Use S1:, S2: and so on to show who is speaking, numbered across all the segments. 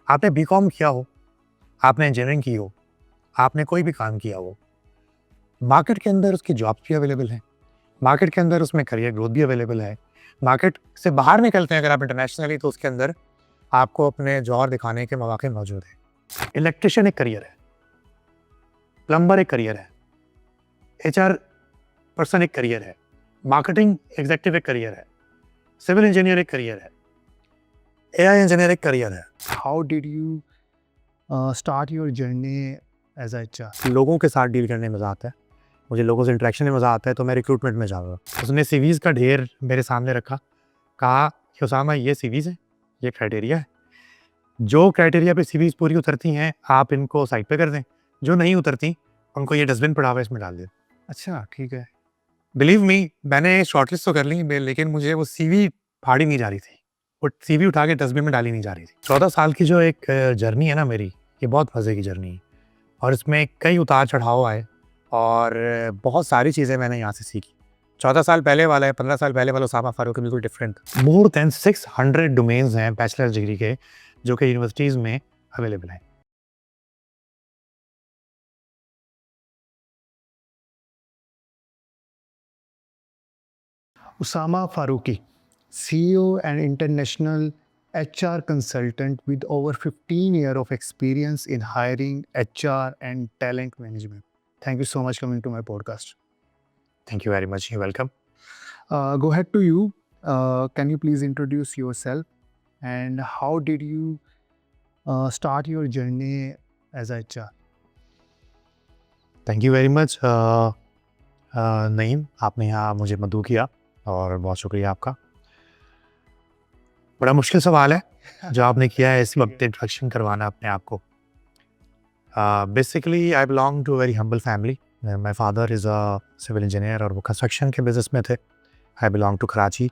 S1: आपने बीकॉम किया हो, आपने इंजीनियरिंग की हो, आपने कोई भी काम किया हो, मार्केट के अंदर उसकी जॉब्स भी अवेलेबल हैं, मार्केट के अंदर उसमें करियर ग्रोथ भी अवेलेबल है। मार्केट से बाहर निकलते हैं अगर आप इंटरनेशनली, तो उसके अंदर आपको अपने जौहर दिखाने के मौके मौजूद हैं। इलेक्ट्रिशियन एक करियर है, प्लम्बर एक करियर है, एचआर पर्सन एक करियर है, मार्केटिंग एग्जीक्यूटिव एक करियर है, सिविल इंजीनियर एक करियर है, एआई इंजीनियर एक करियर है।
S2: How did you start your journey as a HR?
S1: लोगों के साथ डील करने में मज़ा आता है, मुझे लोगों से इंटरेक्शन में मज़ा आता है, तो मैं रिक्रूटमेंट में जाऊँगा। उसने सीवीज़ का ढेर मेरे सामने रखा, कहा कि उसामा ये सीवीज़ है, ये क्राइटेरिया है, जो क्राइटेरिया पे सीवीज़ पूरी उतरती हैं आप इनको साइड पे कर दें, जो नहीं उतरती उनको ये डस्टबिन पड़ा हुआ है इसमें डाल दें।
S2: अच्छा, ठीक है।
S1: बिलीव मी, मैंने शॉर्टलिस्ट तो कर ली, लेकिन मुझे वो सीवी फाड़ी नहीं जा रही थी, वो सीवी उठा के डस्टबिन में डाली नहीं जा रही थी। 14 साल की जो एक जर्नी है ना मेरी, ये बहुत मज़े की जर्नी है और इसमें कई उतार चढ़ाव आए और बहुत सारी चीज़ें मैंने यहाँ से सीखी। 14 साल पहले वाला है, 15 साल पहले वाला उसामा फारूकी बिल्कुल डिफरेंट था। मोर देन 600 डोमेन्स हैं बैचलर्स डिग्री के जो कि यूनिवर्सिटीज़ में अवेलेबल हैं।
S2: Usama Farooqi, CEO and international HR consultant with over 15 years of experience in hiring, HR and talent management. Thank you so much coming to my podcast.
S1: Thank you very much, you welcome.
S2: Go ahead to you. Can you please introduce yourself and how did you start your journey as a HR?
S1: Thank you very much Naeem, आपने यहाँ मुझे मदऊ किया और बहुत शुक्रिया आपका। बड़ा मुश्किल सवाल है जो आपने किया है इस वक्त इंट्रोडक्शन करवाना अपने आप को। Basically I belong to very humble family. My father is a civil engineer और वो कंस्ट्रक्शन के बिजनेस में थे। I belong to Karachi,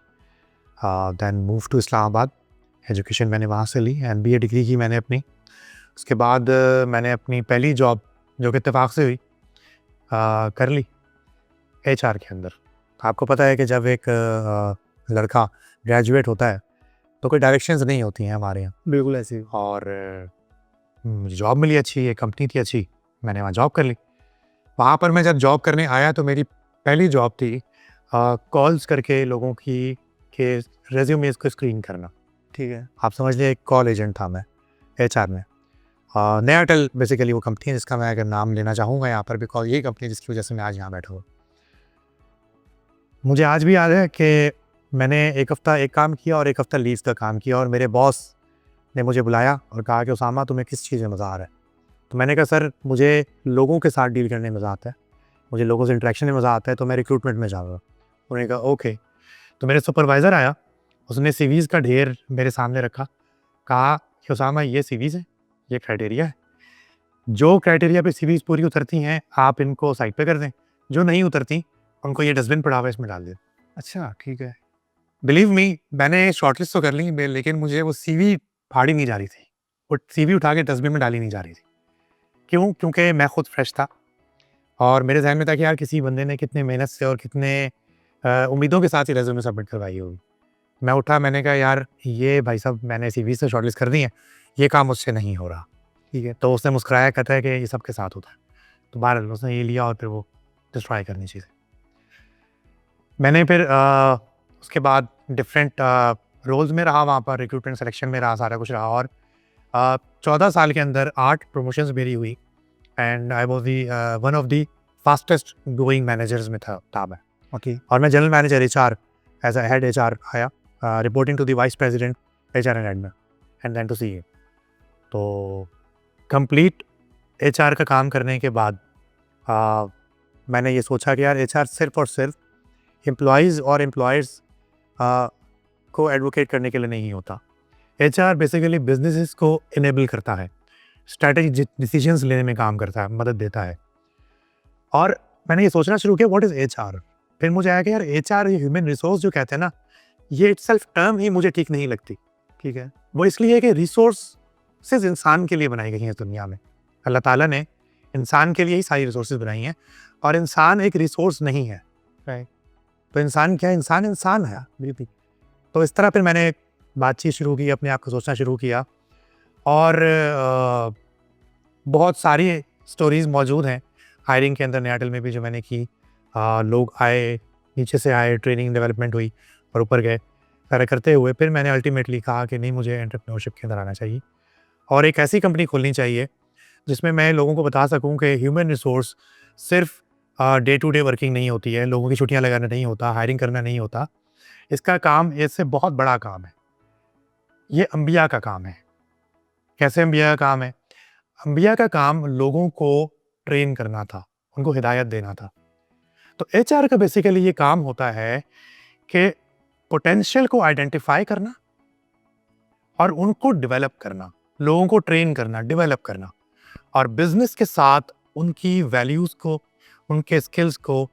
S1: then move to Islamabad. Education मैंने वहाँ से ली, MBA डिग्री की मैंने अपनी। उसके बाद मैंने अपनी पहली जॉब जो कि इत्तेफाक से हुई कर ली HR के अंदर। आपको पता है कि जब एक लड़का ग्रेजुएट होता है तो कोई डायरेक्शंस नहीं होती हैं हमारे यहाँ,
S2: बिल्कुल ऐसे ही।
S1: और मुझे जॉब मिली अच्छी, एक कंपनी थी अच्छी, मैंने वहाँ जॉब कर ली। वहाँ पर मैं जब जॉब करने आया तो मेरी पहली जॉब थी कॉल्स करके लोगों की के रेज्यूमेस को स्क्रीन करना।
S2: ठीक है।
S1: आप समझ लीजिए एक कॉल एजेंट था मैं HR में। नयाटेल बेसिकली वो कंपनी है जिसका मैं अगर नाम लेना चाहूँगा यहाँ पर, बिकॉज यही कंपनी जिसकी वजह से मैं आज यहाँ बैठा हूँ। मुझे आज भी याद है कि मैंने एक हफ़्ता एक काम किया और एक हफ़्ता लीव का काम किया और मेरे बॉस ने मुझे बुलाया और कहा कि उसामा तुम्हें किस चीज़ में मज़ा आ रहा है? तो मैंने कहा सर मुझे लोगों के साथ डील करने में मज़ा आता है, मुझे लोगों से इंटरेक्शन में मज़ा आता है, तो मैं रिक्रूटमेंट में जाऊँगा। उन्होंने कहा ओके। तो मेरे सुपरवाइज़र आया, उसने सीवीज़ का ढेर मेरे सामने रखा, कहा कि उसामा ये सीवीज़ है, ये क्राइटेरिया है, जो क्राइटेरिया पे सीवीज़ पूरी उतरती हैं आप इनको साइड पे कर दें, जो नहीं उतरती उनको ये डस्टबिन पड़ा हुआ है इसमें डाल दें।
S2: अच्छा, ठीक है।
S1: बिलीव मी, मैंने शॉर्टलिस्ट तो कर ली, लेकिन मुझे वो सीवी फाड़ी नहीं जा रही थी, वो सीवी उठा के डस्टबिन में डाली नहीं जा रही थी। क्यों? क्योंकि मैं खुद फ्रेश था और मेरे ज़हन में था कि यार किसी बंदे ने कितने मेहनत से और कितने उम्मीदों के साथ ही रेज़्यूमे सबमिट करवाई होगी। मैं उठा, मैंने कहा यार ये भाई साहब मैंने सीवी से शॉर्टलिस्ट कर दी है, ये काम मुझसे नहीं हो रहा। ठीक है, तो उसने मुस्कुराया, कहता है कि ये सबके साथ होता है। तो बहरहाल उसने ये लिया और फिर वो डिस्ट्रॉय करनी चीज़ें। मैंने फिर उसके बाद डिफरेंट रोल्स में रहा, वहाँ पर रिक्रूटमेंट सिलेक्शन में रहा, सारा कुछ रहा और 14 साल के अंदर 8 प्रमोशंस मेरी हुई and I was the one of the fastest growing managers में था मैं।
S2: ओके।
S1: और मैं general manager HR as a head HR आया, reporting to the vice president HR and admin and then to CEO। तो complete HR का काम करने के बाद मैंने ये सोचा कि यार HR सिर्फ और सिर्फ एम्प्लॉयज़ और एम्प्लॉयर्स को एडवोकेट करने के लिए नहीं होता। HR बेसिकली बिजनेसेस को इनेबल करता है, स्ट्रैटेजिक डिसीजंस लेने में काम करता है, मदद देता है। और मैंने ये सोचना शुरू किया व्हाट इज़ HR। फिर मुझे आया कि यार HR ह्यूमन रिसोर्स जो कहते हैं ना, ये इटसेल्फ टर्म ही मुझे ठीक नहीं लगती।
S2: ठीक है।
S1: वो इसलिए है कि रिसोर्सेज इंसान के लिए बनाई गई हैं इस दुनिया में। अल्लाह ताला ने इंसान के लिए ही सारी रिसोर्सेज बनाई हैं और इंसान एक रिसोर्स नहीं है।
S2: राइट।
S1: तो इंसान क्या है? इंसान है बिल्कुल। तो इस तरह फिर मैंने बातचीत शुरू की, अपने आप को सोचना शुरू किया और बहुत सारी स्टोरीज़ मौजूद हैं हायरिंग के अंदर एयरटेल में भी जो मैंने की। लोग आए, नीचे से आए, ट्रेनिंग डेवलपमेंट हुई और ऊपर गए। करते हुए फिर मैंने अल्टीमेटली कहा कि नहीं, मुझे एंटरप्रेन्योरशिप के अंदर आना चाहिए और एक ऐसी कंपनी खोलनी चाहिए जिसमें मैं लोगों को बता सकूं कि ह्यूमन रिसोर्स सिर्फ डे टू डे वर्किंग नहीं होती है, लोगों की छुट्टियां लगाना नहीं होता, हायरिंग करना नहीं होता। इसका काम, इससे बहुत बड़ा काम है, ये अंबिया का काम है। कैसे अंबिया का काम है? अंबिया का काम लोगों को ट्रेन करना था, उनको हिदायत देना था। तो एचआर का बेसिकली ये काम होता है कि पोटेंशियल को आइडेंटिफाई करना और उनको डेवलप करना, लोगों को ट्रेन करना, डेवलप करना और बिजनेस के साथ उनकी वैल्यूज़ को, उनके स्किल्स को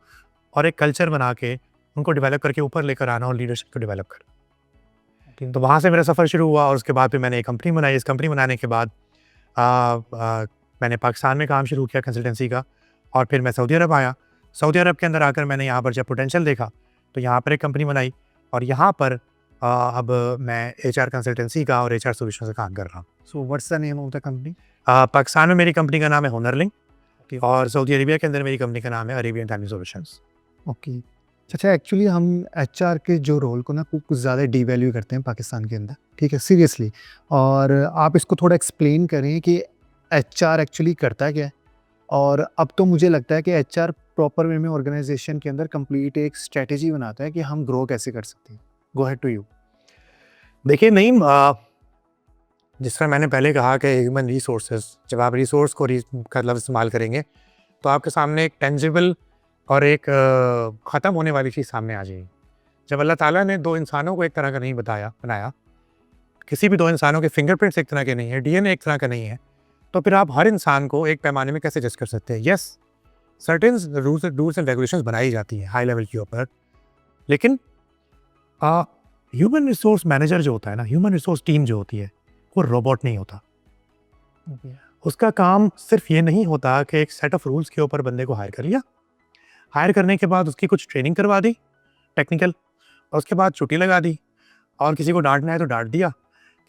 S1: और एक कल्चर बना के उनको डेवलप करके ऊपर लेकर आना और लीडरशिप को डेवलप करना। तो वहाँ से मेरा सफ़र शुरू हुआ और उसके बाद फिर मैंने एक कंपनी बनाई। इस कंपनी बनाने के बाद मैंने पाकिस्तान में काम शुरू किया कंसल्टेंसी का और फिर मैं सऊदी अरब आया। सऊदी अरब के अंदर आकर मैंने यहाँ पर जब पोटेंशियल देखा तो यहाँ पर एक कंपनी बनाई और यहाँ पर अब मैं एचआर कंसल्टेंसी का और एचआर सोल्यूशन का काम कर रहा हूँ।
S2: So what's the name of the company?
S1: Pakistan में मेरी कंपनी का नाम है हुनरलिंक
S2: ओके।
S1: और सऊदी अरेबिया के अंदर मेरी कंपनी का नाम है अरेबियन टाइमिंग सॉल्यूशंस।
S2: ओके। अच्छा, एक्चुअली हम एचआर के जो रोल को ना कुछ ज़्यादा डिवैल्यू करते हैं पाकिस्तान के अंदर, ठीक है, सीरियसली। और आप इसको थोड़ा एक्सप्लेन करें कि एचआर एक्चुअली करता क्या है। और अब तो मुझे लगता है कि एचआर प्रॉपर वे में ऑर्गेनाइजेशन के अंदर कंप्लीट एक स्ट्रेटेजी बनाता है कि हम ग्रो कैसे कर सकते हैं। गो हेड टू यू।
S1: देखिए नईम, जिस तरह मैंने पहले कहा कि ह्यूमन रिसोर्सेज, जब आप रिसोर्स को का लफ्ज़ इस्तेमाल करेंगे तो आपके सामने एक टेंजिबल और एक ख़त्म होने वाली चीज़ सामने आ जाएगी। जब अल्लाह ताला ने दो इंसानों को एक तरह का नहीं बनाया, किसी भी दो इंसानों के फिंगरप्रिंट्स एक तरह के नहीं है, डीएनए एक तरह का नहीं है, तो फिर आप हर इंसान को एक पैमाने में कैसे जज कर सकते हैं? Yes, certain rules and regulations बनाई जाती हैं हाई लेवल के ऊपर, लेकिन ह्यूमन रिसोर्स मैनेजर जो होता है ना, ह्यूमन रिसोर्स टीम जो होती है, वो रोबोट नहीं होता। उसका काम सिर्फ ये नहीं होता कि एक सेट ऑफ रूल्स के ऊपर बंदे को हायर कर लिया, हायर करने के बाद उसकी कुछ ट्रेनिंग करवा दी टेक्निकल, और उसके बाद छुट्टी लगा दी, और किसी को डांटना है तो डांट दिया,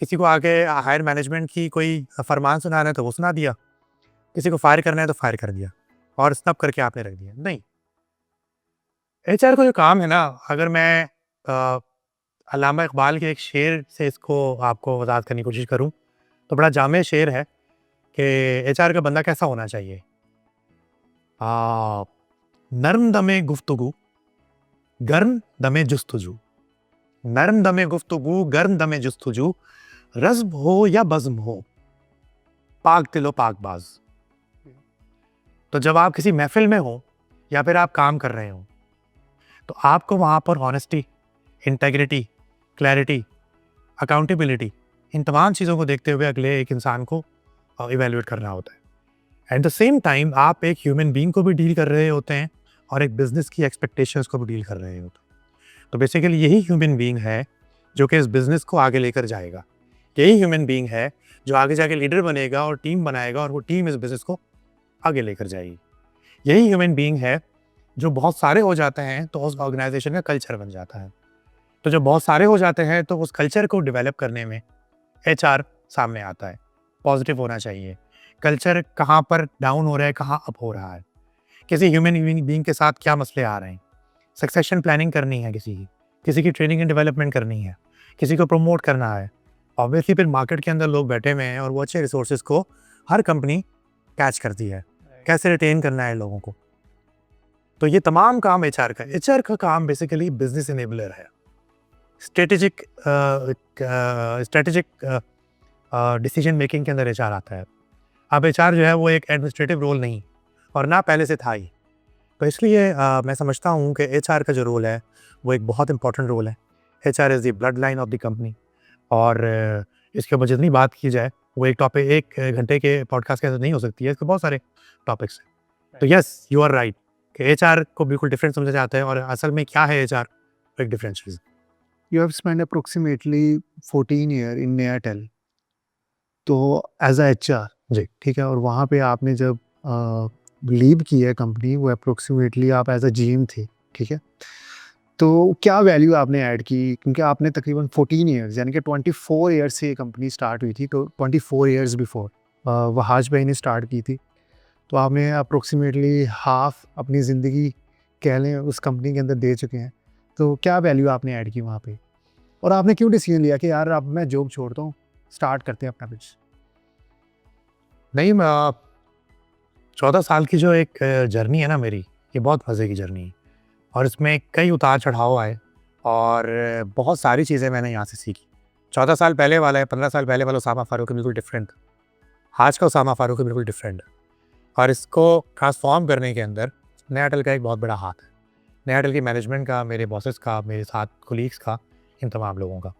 S1: किसी को आगे हायर मैनेजमेंट की कोई फरमान सुनाना है तो वो सुना दिया, किसी को फायर करना है तो फायर कर दिया और स्नब करके आपने रख दिया। नहीं, एचआर का जो काम है ना, अगर मैं अल्लामा इकबाल के एक शेर से इसको आपको वजाहत करने की कोशिश करूं तो बड़ा जामे शेर है कि एचआर का बंदा कैसा होना चाहिए। नर्म दमे गुफ्तगू, गर्म दमे जुस्तजू, नर्म दमे गुफ्तगू, गर्म दमे जुस्तजू, रज़्म हो या बज़्म हो, पाक दिलो पाक बाज। तो जब आप किसी महफिल में हो या फिर आप काम कर रहे हो तो आपको वहाँ पर ऑनेस्टी, इंटेग्रिटी, क्लैरिटी, अकाउंटेबिलिटी, इन तमाम चीज़ों को देखते हुए अगले एक इंसान को इवेल्युएट करना होता है। एट द सेम टाइम आप एक ह्यूमन बीइंग को भी डील कर रहे होते हैं और एक बिजनेस की एक्सपेक्टेशंस को भी डील कर रहे होते हैं। तो बेसिकली यही ह्यूमन बीइंग है जो कि इस बिज़नेस को आगे लेकर जाएगा। यही ह्यूमन बीइंग है जो आगे जाके लीडर बनेगा और टीम बनाएगा और वो टीम इस बिज़नेस को आगे लेकर जाएगी। यही ह्यूमन बीइंग है जो बहुत सारे हो जाते हैं तो उस ऑर्गेनाइजेशन का कल्चर बन जाता है। तो जब बहुत सारे हो जाते हैं तो उस कल्चर को डेवलप करने में एचआर सामने आता है। पॉजिटिव होना चाहिए, कल्चर कहाँ पर डाउन हो रहा है, कहाँ अप हो रहा है, किसी ह्यूमन बीइंग के साथ क्या मसले आ रहे हैं, सक्सेशन प्लानिंग करनी है, किसी की ट्रेनिंग एंड डेवलपमेंट करनी है, किसी को प्रमोट करना है। ऑब्वियसली फिर मार्केट के अंदर लोग बैठे हुए हैं और वो अच्छे रिसोर्सेज को हर कंपनी कैच करती है, कैसे रिटेन करना है लोगों को। तो ये तमाम काम एचआर का। एचआर का काम बेसिकली बिजनेस इनेबलर है, स्ट्रेटेजिक डिसीजन मेकिंग के अंदर एचआर आता है। अब एचआर जो है वो एक एडमिनिस्ट्रेटिव रोल नहीं और ना पहले से था ही, तो इसलिए मैं समझता हूँ कि एचआर का जो रोल है वो एक बहुत इंपॉर्टेंट रोल है। HR is the blood line of the company और इसके ऊपर जितनी बात की जाए वो एक टॉपिक एक घंटे के पॉडकास्ट के अंदर नहीं हो सकती है, इसके बहुत सारे टॉपिक्स हैं। तो यस, यू आर राइट कि एचआर को बिल्कुल डिफरेंट समझा जाता है और असल में क्या है एचआर, एक different cheese.
S2: You have spent approximately 14 year in Airtel, तो एज अ एचआर,
S1: जी,
S2: ठीक है, और वहाँ पे आपने जब लीव की है कंपनी, वो अप्रोक्सीमेटली आप एज अ जीएम थे, ठीक है। तो क्या वैल्यू आपने ऐड की? क्योंकि आपने तकरीबन 14 ईयर्स यानी कि 24 ईयर्स से ये कंपनी स्टार्ट हुई थी, तो 24 ईयर्स बिफोर वहाज भाई ने स्टार्ट की थी। तो आपने अप्रोक्सीमेटली हाफ अपनी ज़िंदगी कह लें उस कंपनी के अंदर दे चुके हैं। तो क्या वैल्यू आपने ऐड की वहाँ पे? और आपने क्यों डिसीजन लिया कि यार अब मैं जॉब छोड़ता हूँ, स्टार्ट करते हैं अपना बिज़नेस?
S1: नहीं, 14 साल की जो एक जर्नी है ना मेरी, ये बहुत मज़े की जर्नी है और इसमें कई उतार चढ़ाव आए और बहुत सारी चीज़ें मैंने यहाँ से सीखी। 14 साल पहले वाला है, 15 साल पहले वाला उसामा फारूक बिल्कुल डिफरेंट था। आज का उसामा फारूक बिल्कुल डिफरेंट है और इसको ट्रांसफॉर्म करने के अंदर नया टेल का एक बहुत बड़ा हाथ है। नया टेल की मैनेजमेंट का, मेरे बॉसेस का, मेरे साथ कोलीग्स का, इन तमाम लोगों का।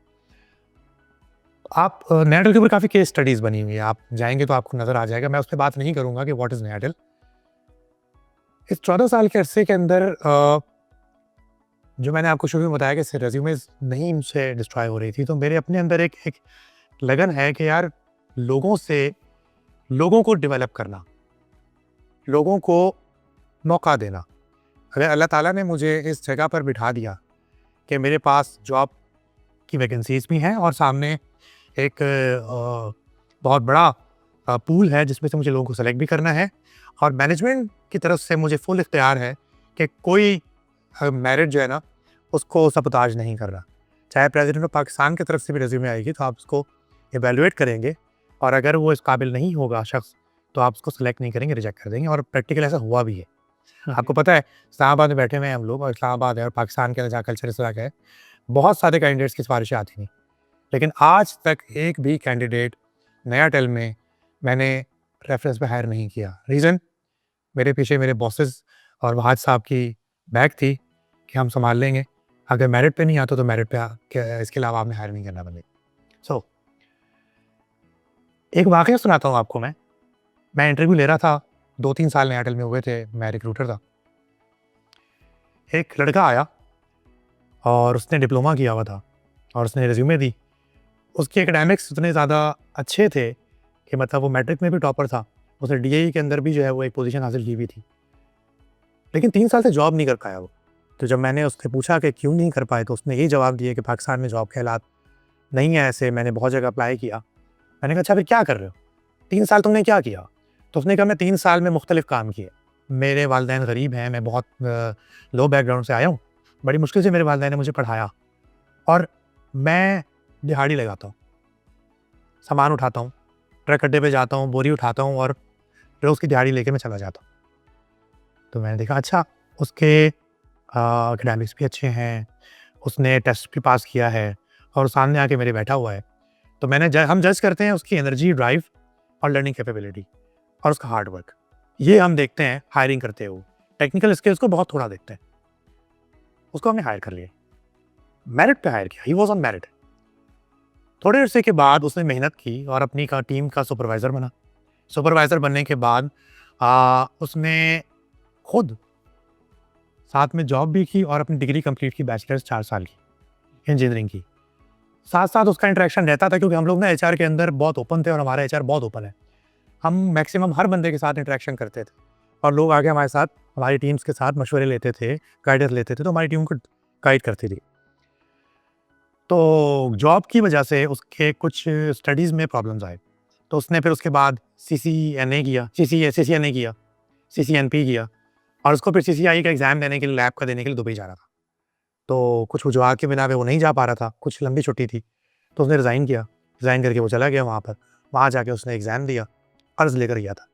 S1: आप नया टेल के ऊपर काफ़ी केस स्टडीज़ बनी हुई है, आप जाएँगे तो आपको नज़र आ जाएगा। मैं उस पे बात नहीं करूँगा कि व्हाट इज़ नया टेल। इस 14 साल के अरसे के अंदर जो मैंने आपको शुरू में बताया कि रेज़्यूमेज़ नहीं मुझसे डिस्ट्रॉय हो रही थी, तो मेरे अपने अंदर एक एक लगन है कि यार लोगों को डेवलप करना, लोगों को मौका देना। अगर अल्लाह ताला ने मुझे इस जगह पर बिठा दिया कि मेरे पास जॉब की वैकेंसीज़ भी हैं और सामने एक बहुत बड़ा पूल है जिसमें से मुझे लोगों को सेलेक्ट भी करना है और मैनेजमेंट की तरफ से मुझे फुल इख्तियार है कि कोई मेरिट जो है ना उसको सबताज नहीं करना। चाहे प्रेसिडेंट ऑफ पाकिस्तान की तरफ से भी रेज्यूमे आएगी तो आप उसको एवेलुएट करेंगे और अगर वो इस काबिल नहीं होगा शख्स तो आप उसको सेलेक्ट नहीं करेंगे, रिजेक्ट कर देंगे और प्रैक्टिकल ऐसा हुआ भी है। आपको पता है इस्लामाबाद में बैठे हुए हैं हम लोग और इस्लामाबाद है और पाकिस्तान के अंदर जहाँ कल्चर इस तरह का है, बहुत सारे कैंडिडेट्स की सिफारिशें आती नहीं, लेकिन आज तक एक भी कैंडिडेट नया टेल में मैंने रेफरेंस पे हायर नहीं किया। रीज़न, मेरे पीछे मेरे बॉसेस और वहाज साहब की बैक थी कि हम संभाल लेंगे, अगर मेरिट पे नहीं आता तो मेरिट पे इसके अलावा आपने हायर नहीं करना बंदे। सो एक वाक़या सुनाता हूँ आपको मैं इंटरव्यू ले रहा था, 2-3 साल नया टेल में हुए थे, मैं रिक्रूटर था। एक लड़का आया और उसने डिप्लोमा किया हुआ था और उसने रिज्यूमे दी। उसके एकेडमिक्स इतने ज़्यादा अच्छे थे कि मतलब वो मैट्रिक में भी टॉपर था, उसने डीएई के अंदर भी जो है वो एक पोजीशन हासिल की हुई थी, लेकिन 3 साल से जॉब नहीं कर पाया वो। तो जब मैंने उससे पूछा कि क्यों नहीं कर पाए, तो उसने यही जवाब दिया कि पाकिस्तान में जॉब के हालात नहीं है ऐसे, मैंने बहुत जगह अप्लाई किया। मैंने कहा अच्छा फिर क्या कर रहे हो, 3 साल तुमने क्या किया? तो उसने कहा मैं 3 साल में मुख्तलिफ काम किए। मेरे वालिदैन गरीब हैं, मैं बहुत लो बैकग्राउंड से आया हूँ, बड़ी मुश्किल से मेरे वालिदैन ने मुझे पढ़ाया और मैं दिहाड़ी लगाता हूँ, सामान उठाता हूँ, ट्रक अड्डे पे जाता हूँ, बोरी उठाता हूँ और रोज़ की दिहाड़ी लेके मैं चला जाता हूँ। तो मैंने देखा अच्छा उसके एकेडमिक्स भी अच्छे हैं, उसने टेस्ट भी पास किया है और सामने आके मेरे बैठा हुआ है। तो हम जज करते हैं उसकी एनर्जी, ड्राइव और लर्निंग कैपेबिलिटी और उसका हार्ड वर्क, ये हम देखते हैं हायरिंग करते हुए। टेक्निकल स्किल्स को बहुत थोड़ा देखते हैं। उसको हमने हायर कर लिया, मेरिट पे हायर किया, ही वाज ऑन मेरिट। थोड़े अरसे के बाद उसने मेहनत की और अपनी टीम का सुपरवाइज़र बना। सुपरवाइज़र बनने के बाद उसने खुद साथ में जॉब भी की और अपनी डिग्री कंप्लीट की, बैचलर्स 4 साल की इंजीनियरिंग की। साथ साथ उसका इंटरेक्शन रहता था क्योंकि हम लोग ना एचआर के अंदर बहुत ओपन थे और हमारा एचआर बहुत ओपन है। हम मैक्सिमम हर बंदे के साथ इंटरेक्शन करते थे और लोग आके हमारे साथ, हमारी टीम्स के साथ मशवरे लेते थे, गाइडेंस लेते थे, तो हमारी टीम को गाइड करती थी। तो जॉब की वजह से उसके कुछ स्टडीज़ में प्रॉब्लम्स आए, तो उसने फिर उसके बाद सीसीएनए किया, सीसीएनपी किया और उसको फिर सीसीआई का एग्ज़ाम देने के लिए, लैब का देने के लिए दुबई जाना था। तो कुछ वजूहात की बिना पे वो नहीं जा पा रहा था, कुछ लंबी छुट्टी थी, तो उसने रिज़ाइन किया। रिज़ाइन करके वो चला गया वहाँ पर, वहाँ जाके उसने एग्ज़ाम दिया, कर्ज़ लेकर गया था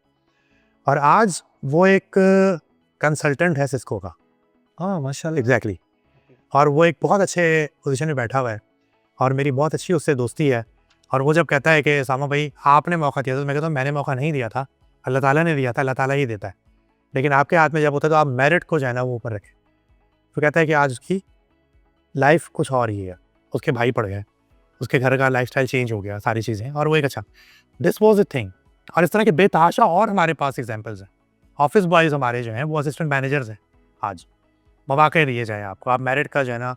S1: और आज वो एक कंसल्टेंट है सिस्को का।
S2: हाँ, माशाल्लाह।
S1: एग्जैक्टली। और वो एक बहुत अच्छे पोजीशन में बैठा हुआ है और मेरी बहुत अच्छी उससे दोस्ती है। और वो जब कहता है कि सामा भाई आपने मौका दिया, तो मैं कहता हूँ मैंने मौका नहीं दिया था, अल्लाह ताला ने दिया था, अल्लाह ताला ही देता है, लेकिन आपके हाथ में जब होता है तो आप मेरिट को जो है ना वो ऊपर रखें। तो कहता है कि आज उसकी लाइफ कुछ और ही है, उसके भाई पड़ गए, उसके घर का लाइफस्टाइल चेंज हो गया, सारी चीज़ें, और वो एक अच्छा दिस वॉज ए थिंग। और इस तरह के बेतहाशा और हमारे पास एग्जाम्पल्स हैं। ऑफिस बॉयज़ हमारे जो हैं वो असिस्टेंट मैनेजर्स हैं। आज मौके दिए जाएँ आपको, आप मेरिट का जो है ना